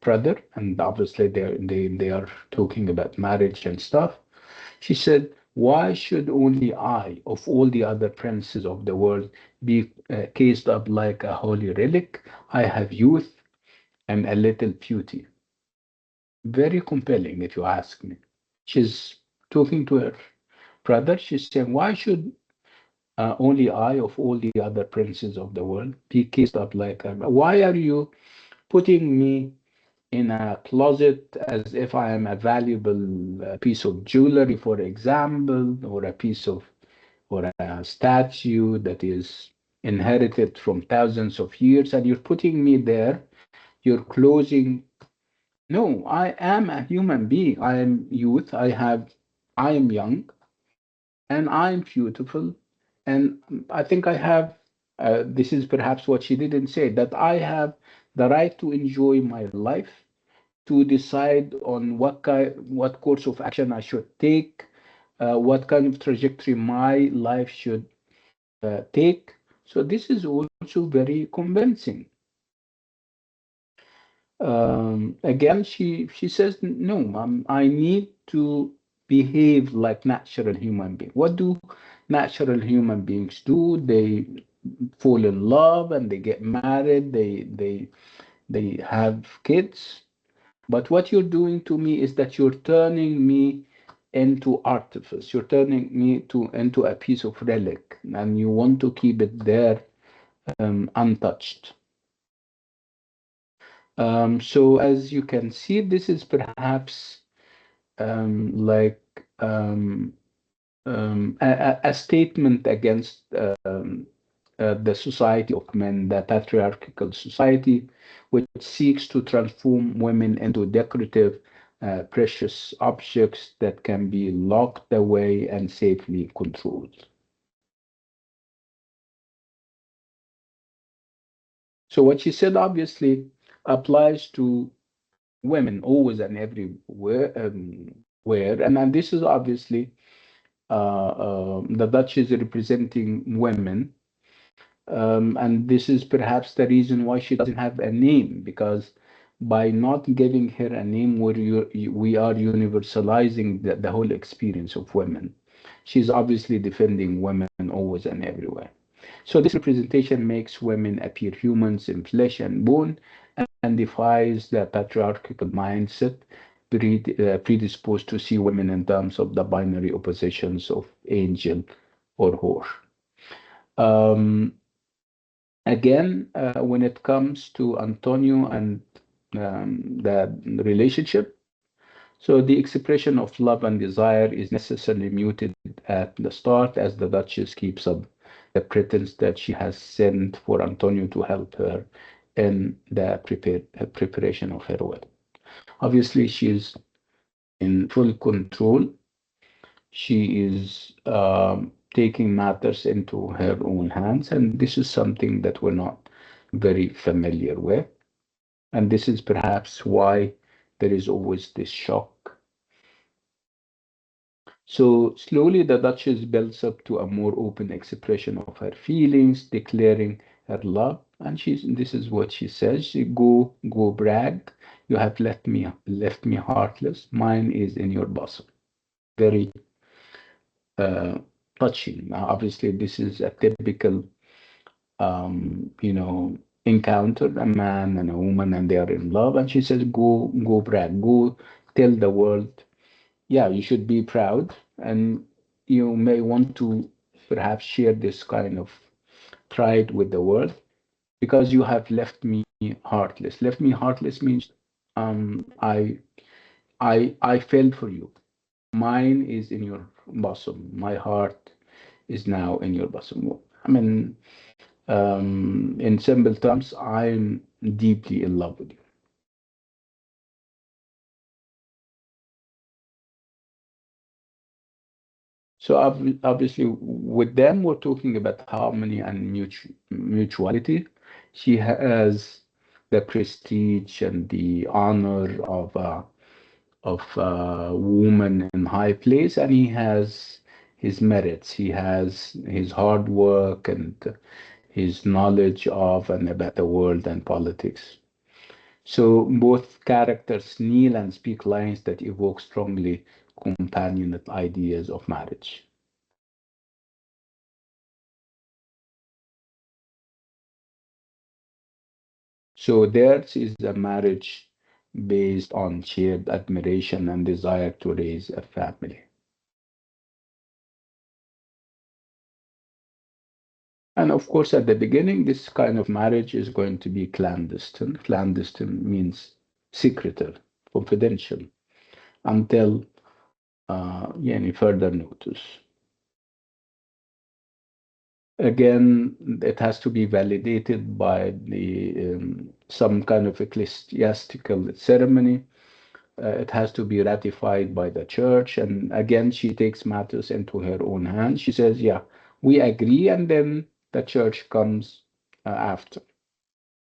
S1: brother, and obviously they are talking about marriage and stuff. She said, "Why should only I, of all the other princes of the world, be cased up like a holy relic? I have youth and a little beauty." Very compelling, if you ask me. She's talking to her brother. She's saying, "Why should only I, of all the other princes of the world, be cased up like a... Why are you putting me in a closet as if I am a valuable piece of jewelry, for example, or a piece of, or a statue that is inherited from thousands of years, and you're putting me there, you're closing... No, I am a human being. I am youth. I am young, and I'm beautiful. And I think I have, this is perhaps what she didn't say, that I have the right to enjoy my life, to decide on what course of action I should take, what kind of trajectory my life should take. So this is also very convincing. Again, she says, no, I need to behave like natural human being. What do natural human beings do? They fall in love and they get married. They have kids. But what you're doing to me is that you're turning me into artifice. You're turning me into a piece of relic, and you want to keep it there untouched. So as you can see, this is perhaps like a statement against the society of men, the patriarchal society, which seeks to transform women into decorative, precious objects that can be locked away and safely controlled. So what she said obviously applies to women always and everywhere. Where and this is obviously the Dutch is representing women, and this is perhaps the reason why she doesn't have a name, because by not giving her a name, we are universalizing the whole experience of women. She's obviously defending women always and everywhere. So this representation makes women appear humans in flesh and bone and defies the patriarchal mindset predisposed to see women in terms of the binary oppositions of angel or whore. Um, Again, when it comes to Antonio and the relationship, so the expression of love and desire is necessarily muted at the start as the Duchess keeps up the pretense that she has sent for Antonio to help her in the preparation of her wedding. Obviously, she is in full control. She is taking matters into her own hands, and this is something that we're not very familiar with. And this is perhaps why there is always this shock. So slowly the Duchess builds up to a more open expression of her feelings, declaring her love. And this is what she says. Go brag. You have left me heartless. Mine is in your bosom. Very uh, touching. Now, obviously, this is a typical, encounter, a man and a woman, and they are in love. And she says, go brag, go tell the world. Yeah, you should be proud, and you may want to perhaps share this kind of pride with the world because you have left me heartless. Left me heartless means I fell for you. Mine is in your bosom. My heart is now in your bosom. I mean, in simple terms, I'm deeply in love with you. So obviously, with them, we're talking about harmony and mutuality. She has the prestige and the honor of a woman in high place, and he has his merits. He has his hard work and his knowledge of and about the world and politics. So both characters kneel and speak lines that evoke strongly companionate ideas of marriage. So theirs is a marriage based on shared admiration and desire to raise a family. And of course, at the beginning, this kind of marriage is going to be clandestine. Clandestine means secretive, confidential, until any further notice. Again, it has to be validated by the some kind of ecclesiastical ceremony. It has to be ratified by the church. And again, she takes matters into her own hands. She says, "Yeah, we agree," and then the church comes after.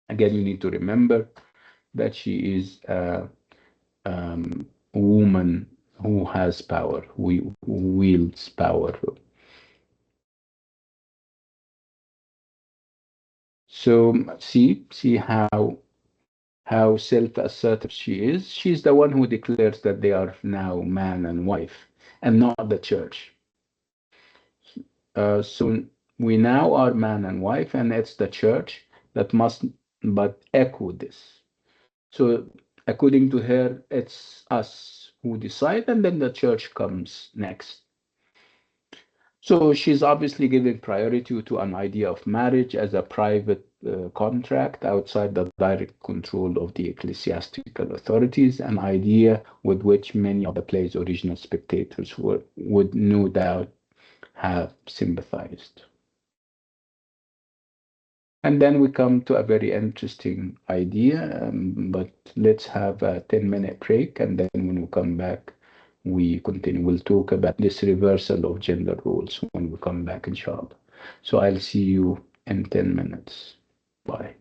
S1: Again, you need to remember that she is a woman who has power, who wields power. So see how self-assertive she is. She's the one who declares that they are now man and wife, and not the church. So we now are man and wife, and it's the church that must but echo this. So according to her, it's us who decide, and then the church comes next. So she's obviously giving priority to an idea of marriage as a private contract outside the direct control of the ecclesiastical authorities, an idea with which many of the play's original spectators would no doubt have sympathized. And then we come to a very interesting idea, but let's have a 10-minute break, and then when we come back, we continue. We'll talk about this reversal of gender roles when we come back, inshallah. So I'll see you in 10 minutes. Bye.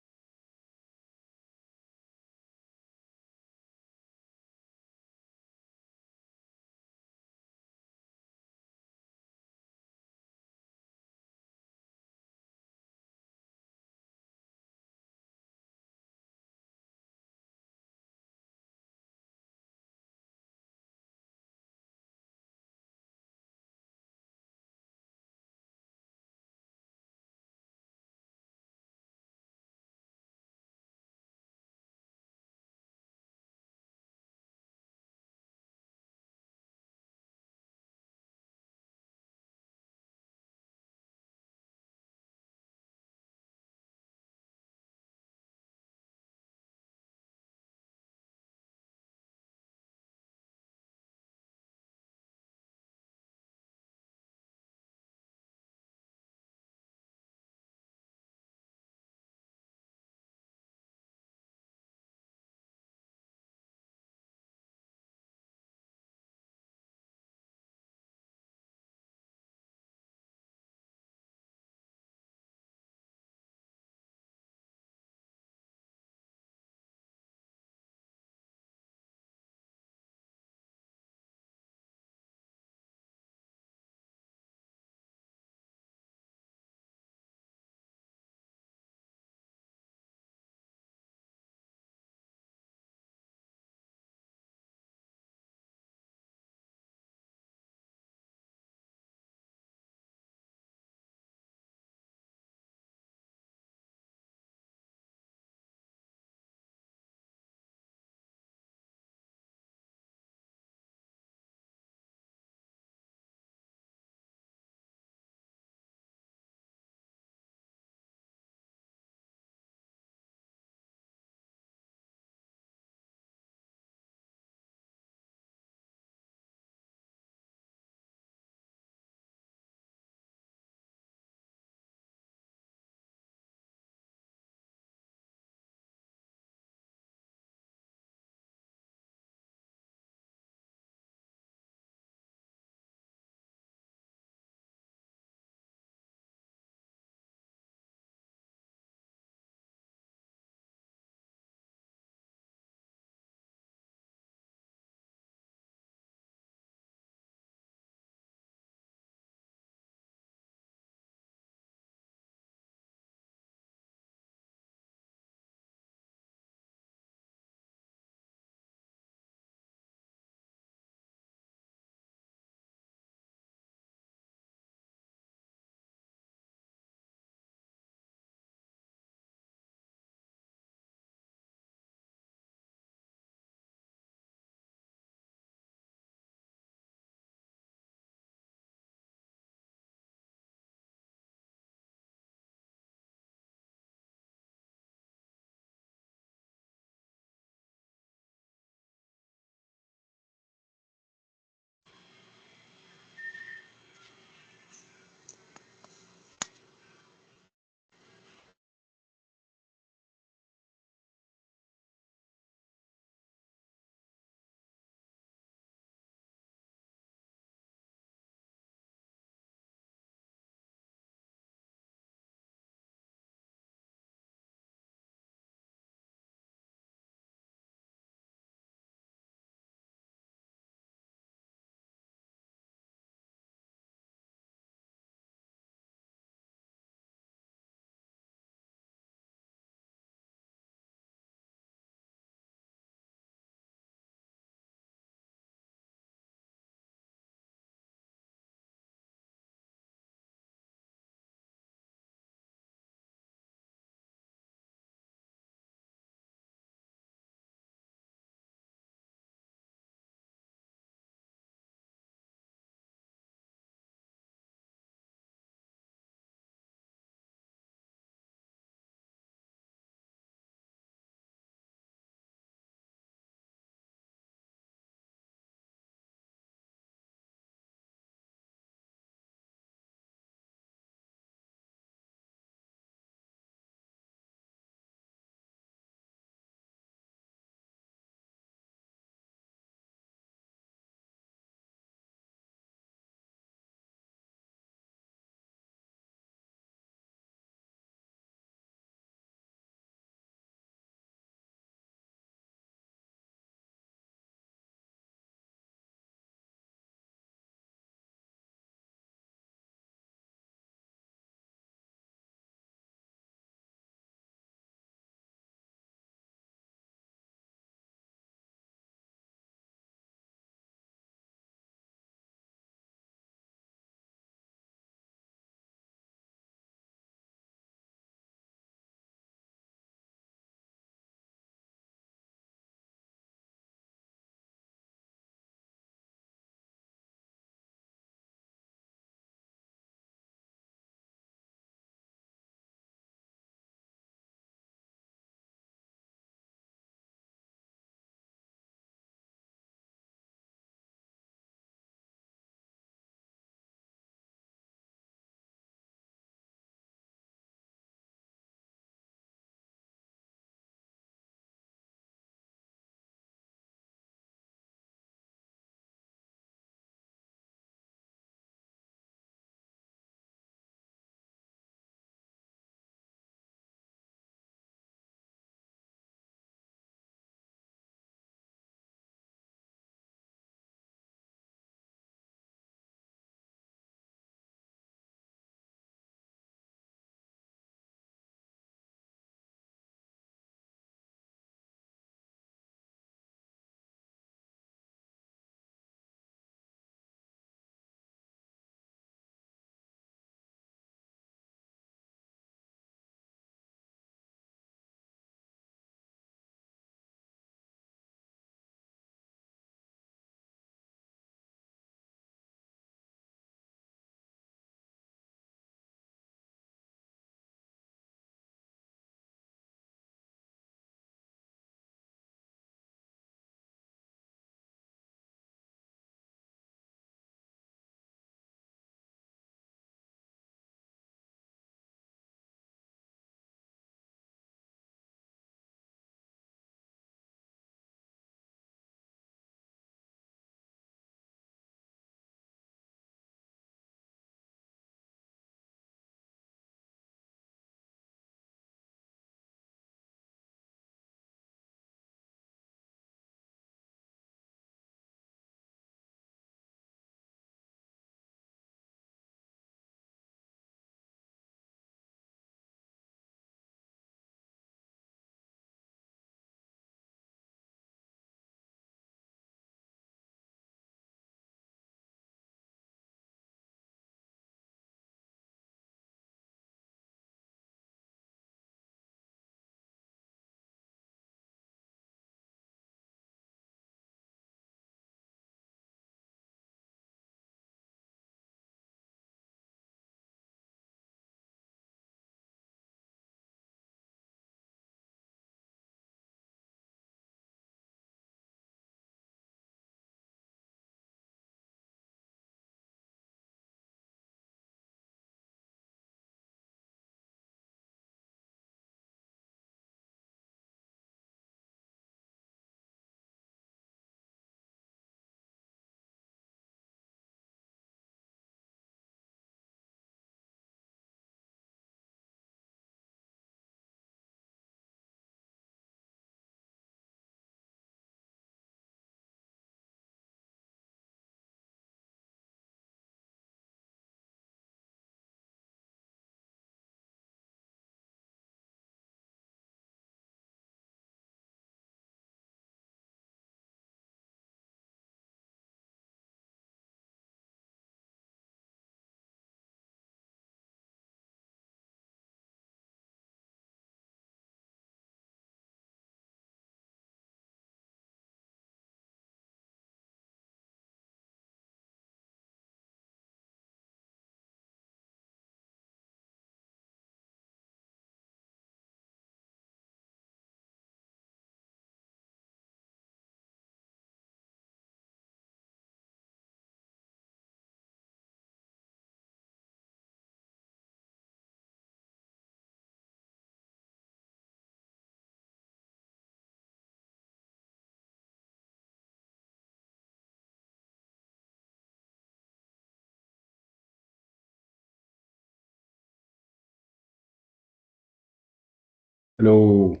S1: Hello,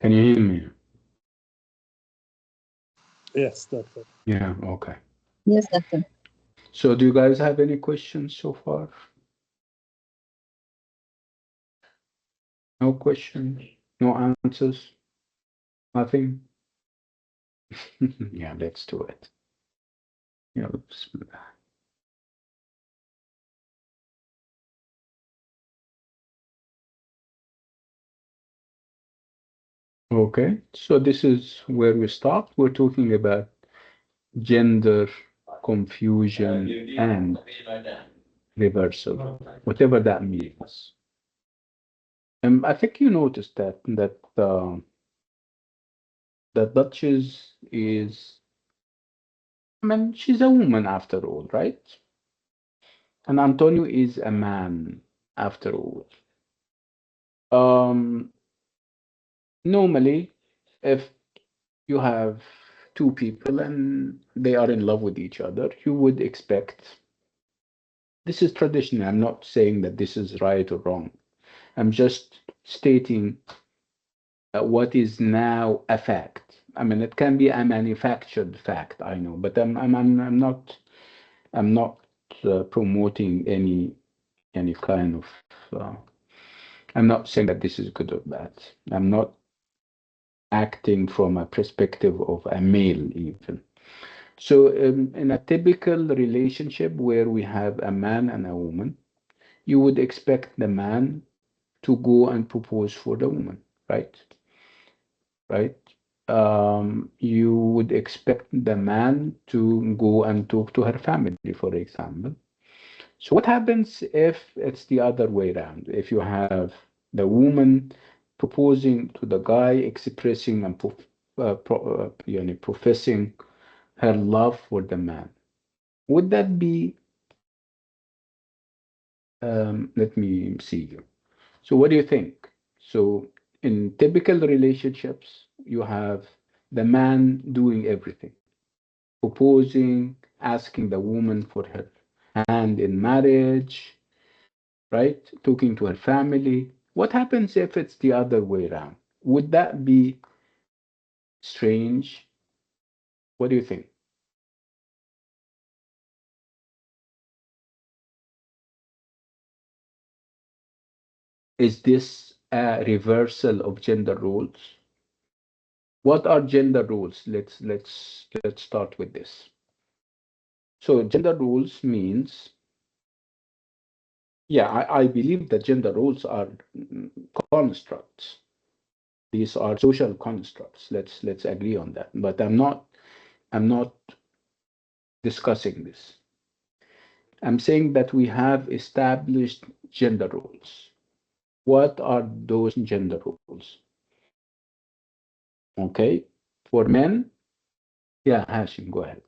S1: can you hear me?
S5: Yes, doctor.
S1: Yeah, okay.
S6: Yes, doctor.
S1: So do you guys have any questions so far? No questions? No answers? Nothing? Yeah, let's do it. Yeah, bismillah. Okay, so this is where we stop. We're talking about gender confusion and reversal, whatever that means. I think you noticed that Duchess is, I mean, she's a woman after all, right? And Antonio is a man after all. Um, Normally, if you have two people and they are in love with each other, you would expect, this is traditional. I'm not saying that this is right or wrong. I'm just stating what is now a fact. I mean, it can be a manufactured fact, I know, but I'm not promoting any kind of. Uh, I'm not saying that this is good or bad. I'm not acting from a perspective of a male even. So, in a typical relationship where we have a man and a woman, you would expect the man to go and propose for the woman, right? Right? You would expect the man to go and talk to her family, for example. So what happens if it's the other way around? If you have the woman proposing to the guy, expressing and professing her love for the man, would that be? Let me see you. So what do you think? So in typical relationships, you have the man doing everything, proposing, asking the woman for her hand in marriage, right? Talking to her family. What happens if it's the other way around? Would that be strange? What do you think? Is this a reversal of gender roles? What are gender roles? Let's start with this. So gender roles means, yeah, I believe that gender roles are constructs. These are social constructs. Let's agree on that. But I'm not discussing this. I'm saying that we have established gender roles. What are those gender roles? Okay. For men, yeah, Hashim, go ahead.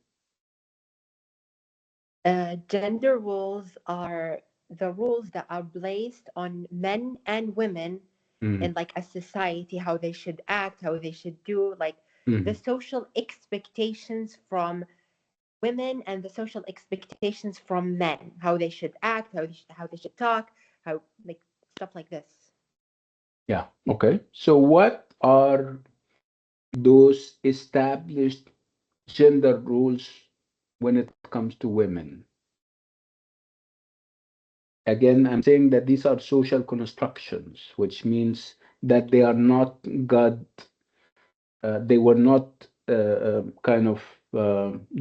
S3: Gender roles are the rules that are placed on men and women
S1: Mm,
S3: in like a society, how they should act, how they should do, like the
S1: mm,
S3: social expectations from women and the social expectations from men, how they should act, how they should talk, how like stuff like this.
S1: yeah, okay. So what are those established gender roles when it comes to women? Again, I'm saying that these are social constructions, which means that they are not God, they were not kind of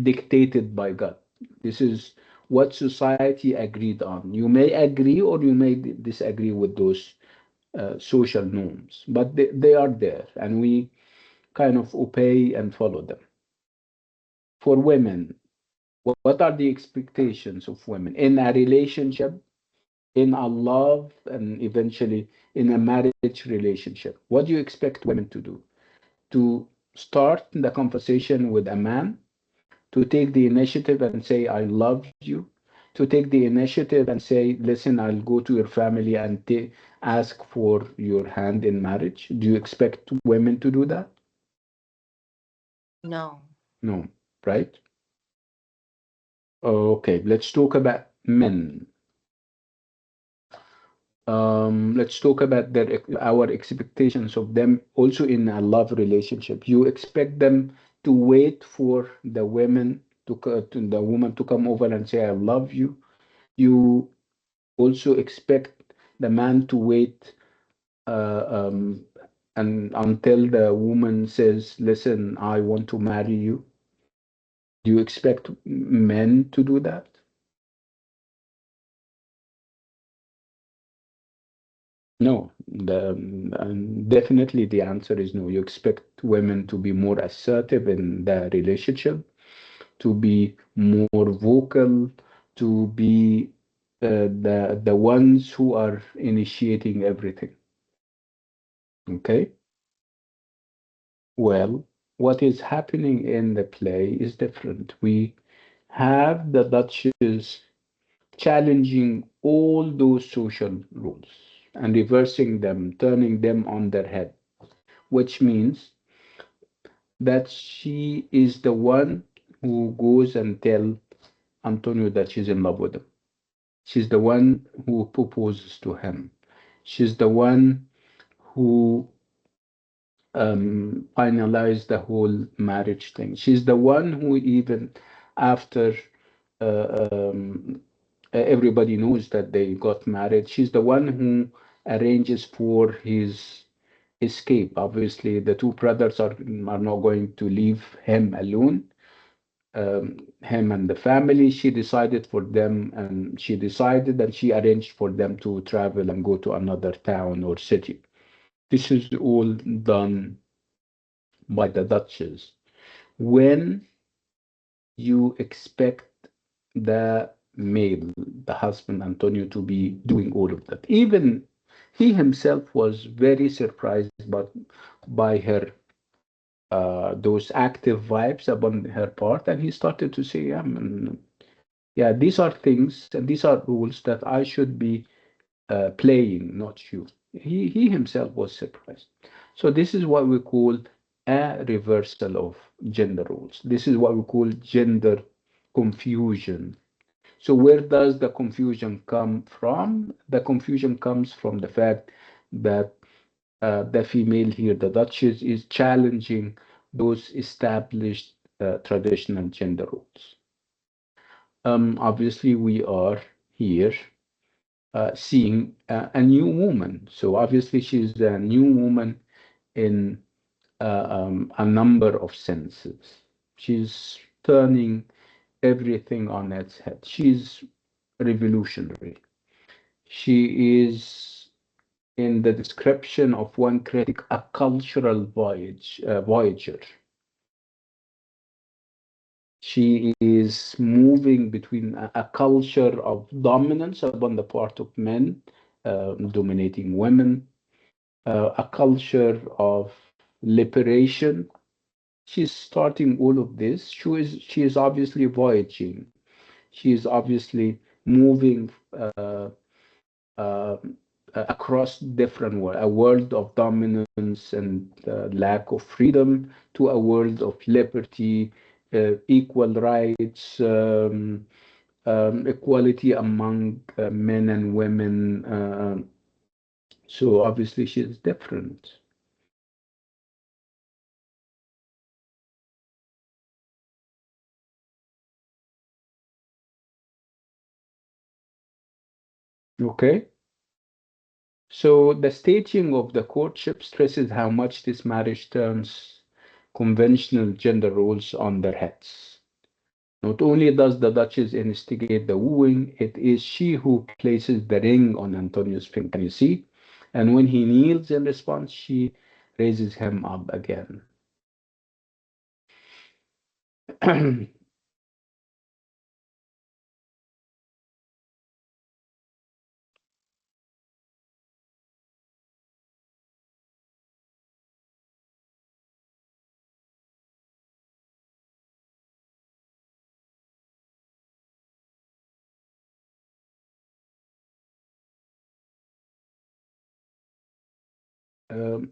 S1: dictated by God. This is what society agreed on. You may agree or you may disagree with those social norms, but they are there and we kind of obey and follow them. For women, what are the expectations of women in a relationship, in a love, and eventually in a marriage relationship? What do you expect women to do? To start the conversation with a man, to take the initiative and say, I love you, to take the initiative and say, listen, I'll go to your family and ask for your hand in marriage. Do you expect women to do that?
S3: No.
S1: No, right? Okay, let's talk about men. Let's talk about our expectations of them also in a love relationship. You expect them to wait for the woman to come over and say, I love you. You also expect the man to wait uh, um, and until the woman says, listen, I want to marry you. Do you expect men to do that? No, definitely the answer is no. You expect women to be more assertive in the relationship, to be more vocal, to be the ones who are initiating everything. Okay? Well, what is happening in the play is different. We have the Duchess challenging all those social rules and reversing them, turning them on their head, which means that she is the one who goes and tell Antonio that she's in love with him. She's the one who proposes to him. She's the one who finalized the whole marriage thing. She's the one who even after everybody knows that they got married, she's the one who arranges for his escape. Obviously, the two brothers are not going to leave him alone. Him and the family, she decided for them, and she decided and she arranged for them to travel and go to another town or city. This is all done by the Duchess. When you expect the male, the husband Antonio, to be doing all of that. Even he himself was very surprised by her those active vibes upon her part, and he started to say, yeah, these are things and these are rules that I should be playing, not you. He himself was surprised. So this is what we call a reversal of gender roles. This is what we call gender confusion. So where does the confusion come from? The confusion comes from the fact that the female here, the Duchess, is challenging those established traditional gender roles. Obviously, we are here seeing a new woman. So obviously, she's a new woman in a number of senses. She's turning everything on its head. She's revolutionary. She is, in the description of one critic, a cultural voyager. She is moving between a culture of dominance upon the part of men, dominating women, a culture of liberation. She's starting all of this. She is obviously voyaging. She is obviously moving uh, across different world, a world of dominance and lack of freedom to a world of liberty, equal rights, equality among men and women. So obviously she's different. Okay. So the staging of the courtship stresses how much this marriage turns conventional gender roles on their heads. Not only does the Duchess instigate the wooing, it is she who places the ring on Antonio's finger. Can you see? And when he kneels in response, she raises him up again.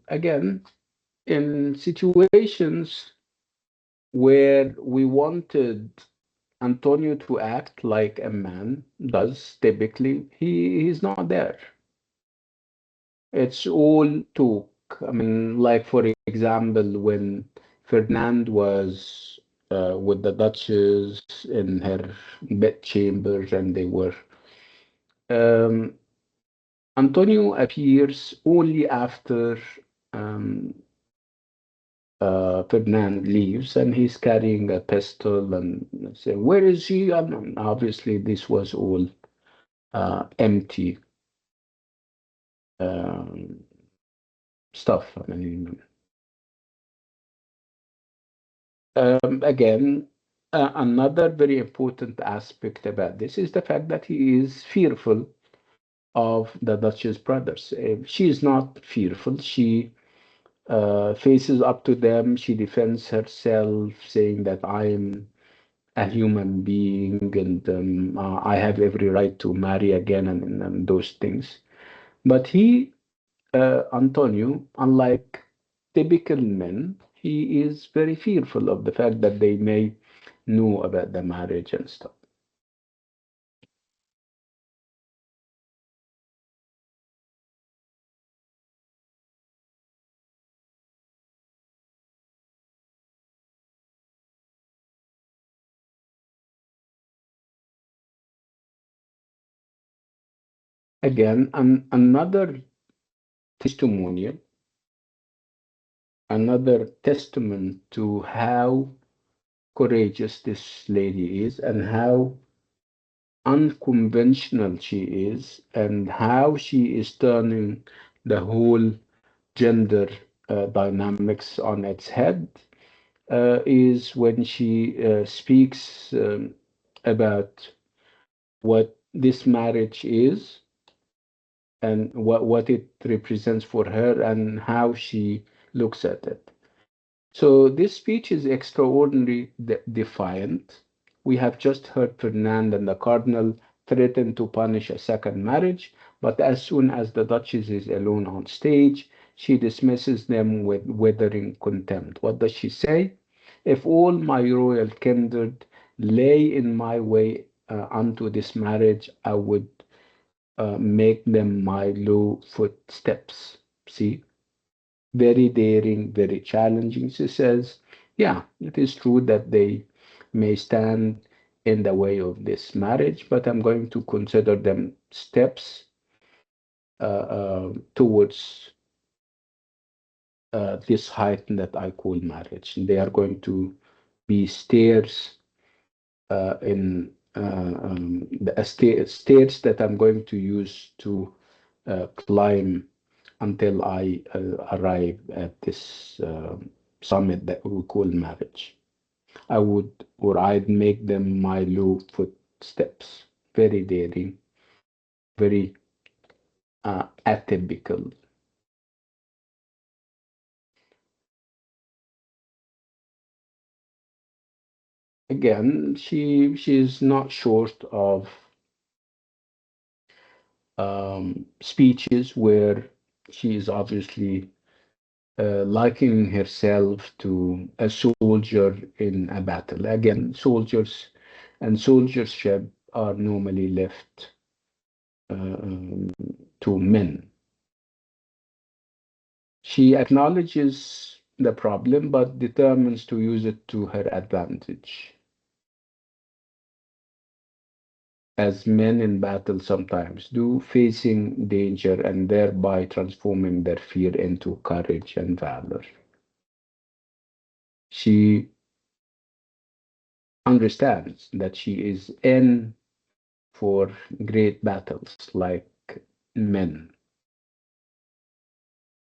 S1: Again, in situations where we wanted Antonio to act like a man does typically, he's not there. It's all talk. I mean, like for example, when Ferdinand was with the Duchess in her bedchambers and they were um, Antonio appears only after um, Ferdinand leaves and he's carrying a pistol and saying, "Where is he?" And obviously, this was all empty um, stuff. I mean, again, another very important aspect about this is the fact that he is fearful of the Duchess brothers. She is not fearful. She faces up to them. She defends herself, saying that I am a human being and I have every right to marry again and those things. But he, Antonio, unlike typical men, he is very fearful of the fact that they may know about the marriage and stuff. Again, another testimonial, another testament to how courageous this lady is and how unconventional she is and how she is turning the whole gender dynamics on its head is when she speaks about what this marriage is and what it represents for her and how she looks at it. So this speech is extraordinarily defiant. We have just heard Ferdinand and the Cardinal threaten to punish a second marriage, but as soon as the Duchess is alone on stage, she dismisses them with withering contempt. What does she say? If all my royal kindred lay in my way unto this marriage, I would make them my low footsteps. See? Very daring, very challenging. She says, yeah, it is true that they may stand in the way of this marriage, but I'm going to consider them steps towards this height that I call marriage. They are going to be stairs in the stairs that I'm going to use to climb until I arrive at this summit that we call marriage. I would, or I'd make them my low footsteps. Very daring, very atypical. Again, she's not short of speeches where she is obviously likening herself to a soldier in a battle. Again, soldiers and soldiership are normally left to men. She acknowledges the problem but determines to use it to her advantage, as men in battle sometimes do, facing danger and thereby transforming their fear into courage and valor. She understands that she is in for great battles like men.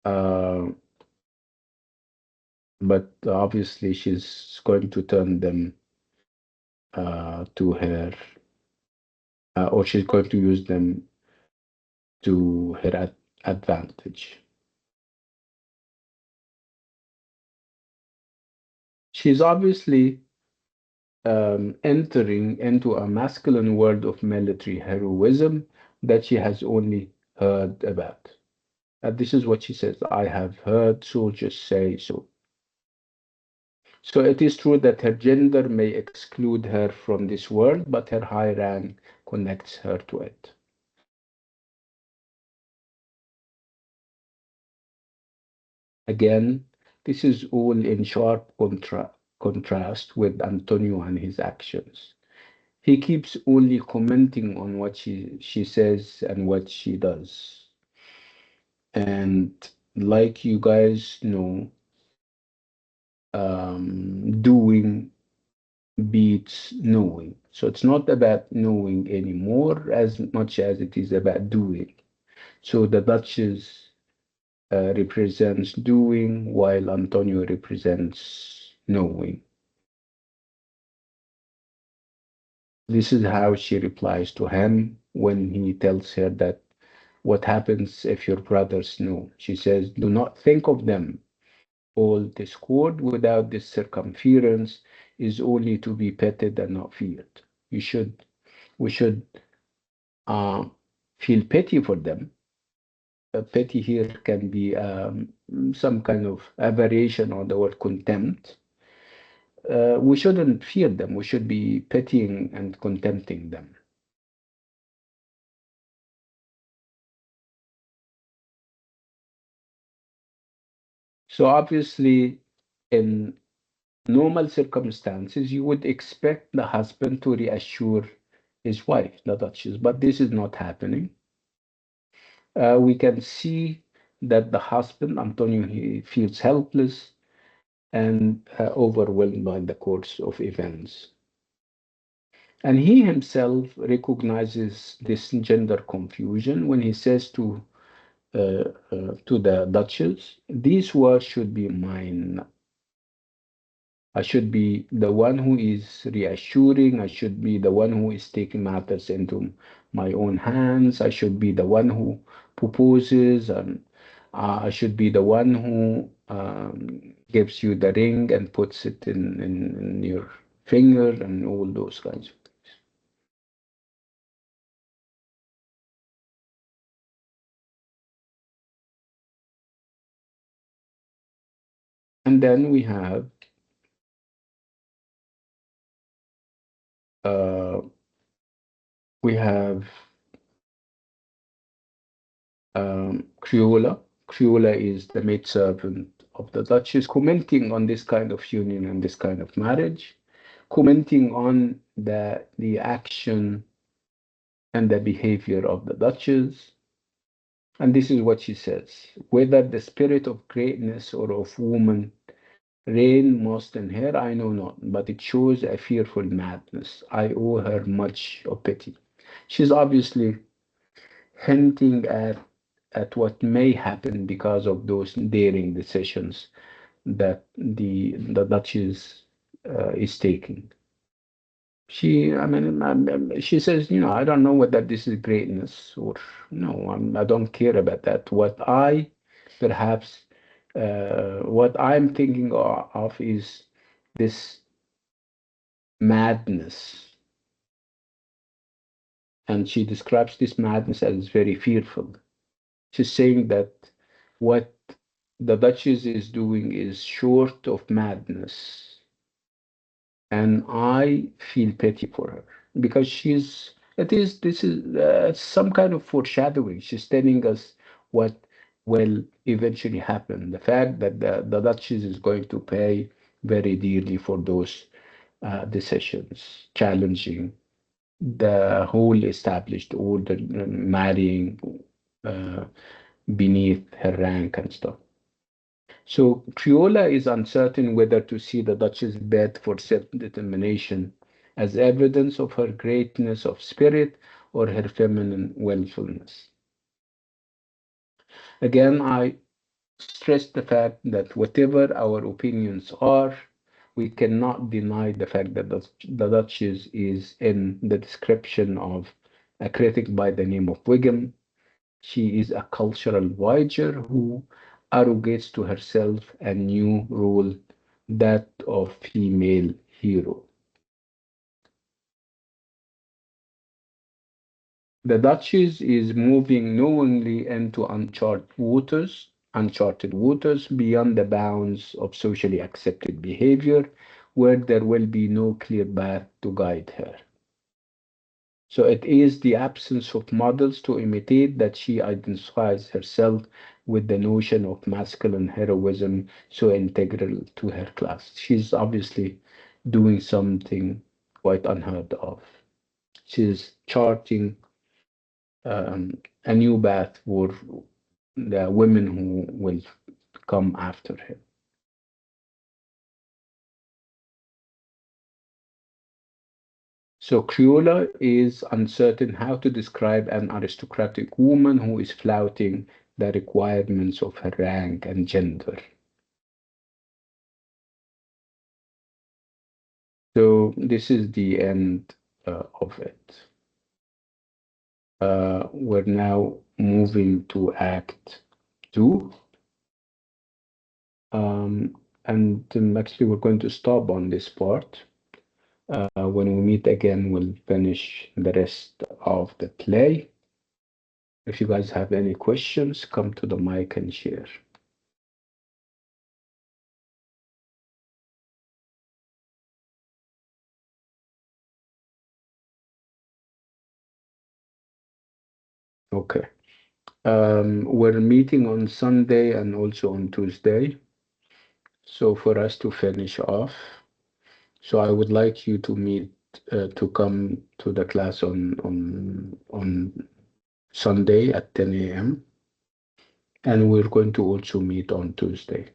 S1: Uh, but obviously, she's going to turn them to her, or she's going to use them to her advantage. She's obviously entering into a masculine world of military heroism that she has only heard about. This is what she says: I have heard soldiers say so. So it is true that her gender may exclude her from this world, but her high rank connects her to it. Again, this is all in sharp contrast with Antonio and his actions. He keeps only commenting on what she says and what she does. And like you guys know, doing beats knowing. So it's not about knowing anymore as much as it is about doing. So the Duchess represents doing, while Antonio represents knowing. This is how she replies to him when he tells her that what happens if your brothers know. She says, do not think of them. All discord without this circumference is only to be petted and not feared. You should, we should uh, feel pity for them. Pity here can be some kind of a variation on the word contempt. We shouldn't fear them. We should be pitying and contempting them. So obviously, in normal circumstances, you would expect the husband to reassure his wife, the Duchess, but this is not happening. We can see that the husband, Antonio, he feels helpless and overwhelmed by the course of events. And he himself recognizes this gender confusion when he says to the Duchess, "These words should be mine. I should be the one who is reassuring. I should be the one who is taking matters into my own hands. I should be the one who proposes, and I should be the one who gives you the ring and puts it in your finger and all those kinds of things." And then uh, we have Criolla. Criolla is the maidservant of the Duchess, commenting on this kind of union and this kind of marriage, commenting on the action and the behavior of the Duchess. And this is what she says: whether the spirit of greatness or of woman reign most in her, I know not, but it shows a fearful madness. I owe her much of pity. She's obviously hinting at what may happen because of those daring decisions that the Duchess is taking. She says, I don't know whether this is greatness or no. I don't care about that. Perhaps, what I'm thinking of is this madness, and she describes this madness as very fearful. She's saying that what the Duchess is doing is short of madness, and I feel pity for her because this is some kind of foreshadowing. She's telling us what will eventually happen. The fact that the Duchess is going to pay very dearly for those decisions, challenging the whole established order, marrying uh, beneath her rank and stuff. So Criolla is uncertain whether to see the Duchess' bed for self-determination as evidence of her greatness of spirit or her feminine willfulness. Again, I stress the fact that whatever our opinions are, we cannot deny the fact that the Duchess is in the description of a critic by the name of Wigham. She is a cultural voyager who arrogates to herself a new role, that of female hero. The Duchess is moving knowingly into uncharted waters beyond the bounds of socially accepted behavior, where there will be no clear path to guide her. So it is the absence of models to imitate that she identifies herself with the notion of masculine heroism so integral to her class. She's obviously doing something quite unheard of. She's charting a new path for the women who will come after her. So Crayola is uncertain how to describe an aristocratic woman who is flouting the requirements of her rank and gender. So this is the end of it. We're now moving to Act 2. And actually, we're going to stop on this part. When we meet again, we'll finish the rest of the play. If you guys have any questions, come to the mic and share. Okay. We're meeting on Sunday and also on Tuesday. So for us to finish off, so I would like you to meet to come to the class on Sunday at 10 a.m. And we're going to also meet on Tuesday.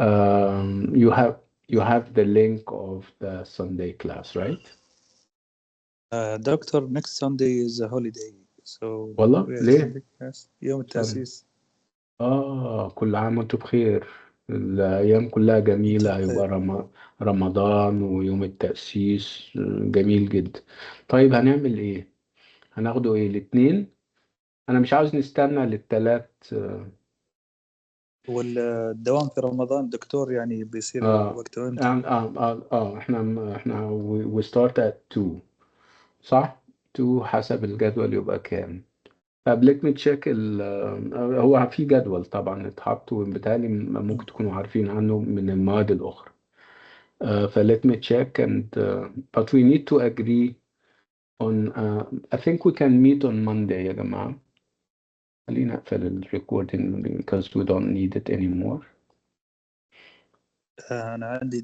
S1: You have the link of the Sunday class, right?
S5: Doctor, next Sunday is a holiday, so
S1: والله
S5: we
S1: ليه؟
S5: attend class يوم التأسيس.
S1: كل عام وانتم بخير. الأيام كلها
S5: أنت
S1: جميلة،
S5: بخير.
S1: هيبقى رمضان ويوم التأسيس جميل جدا. طيب هنعمل إيه؟ هناخده إيه الاتنين؟ أنا مش عاوز نستنى للتلات.
S5: والدوام في رمضان دكتور يعني بيصير وقته امتى؟
S1: احنا we start at 2 صح؟ 2 حسب الجدول يبقى كام؟ طب let me check هو في جدول طبعا اتحط وبالتالي ممكن تكونوا عارفين عنه من المواد الأخرى. ف let me check but we need to agree on I think we can meet on Monday يا جماعة. خلينا نقفل ال recording because we don't need it anymore.
S5: أنا عندي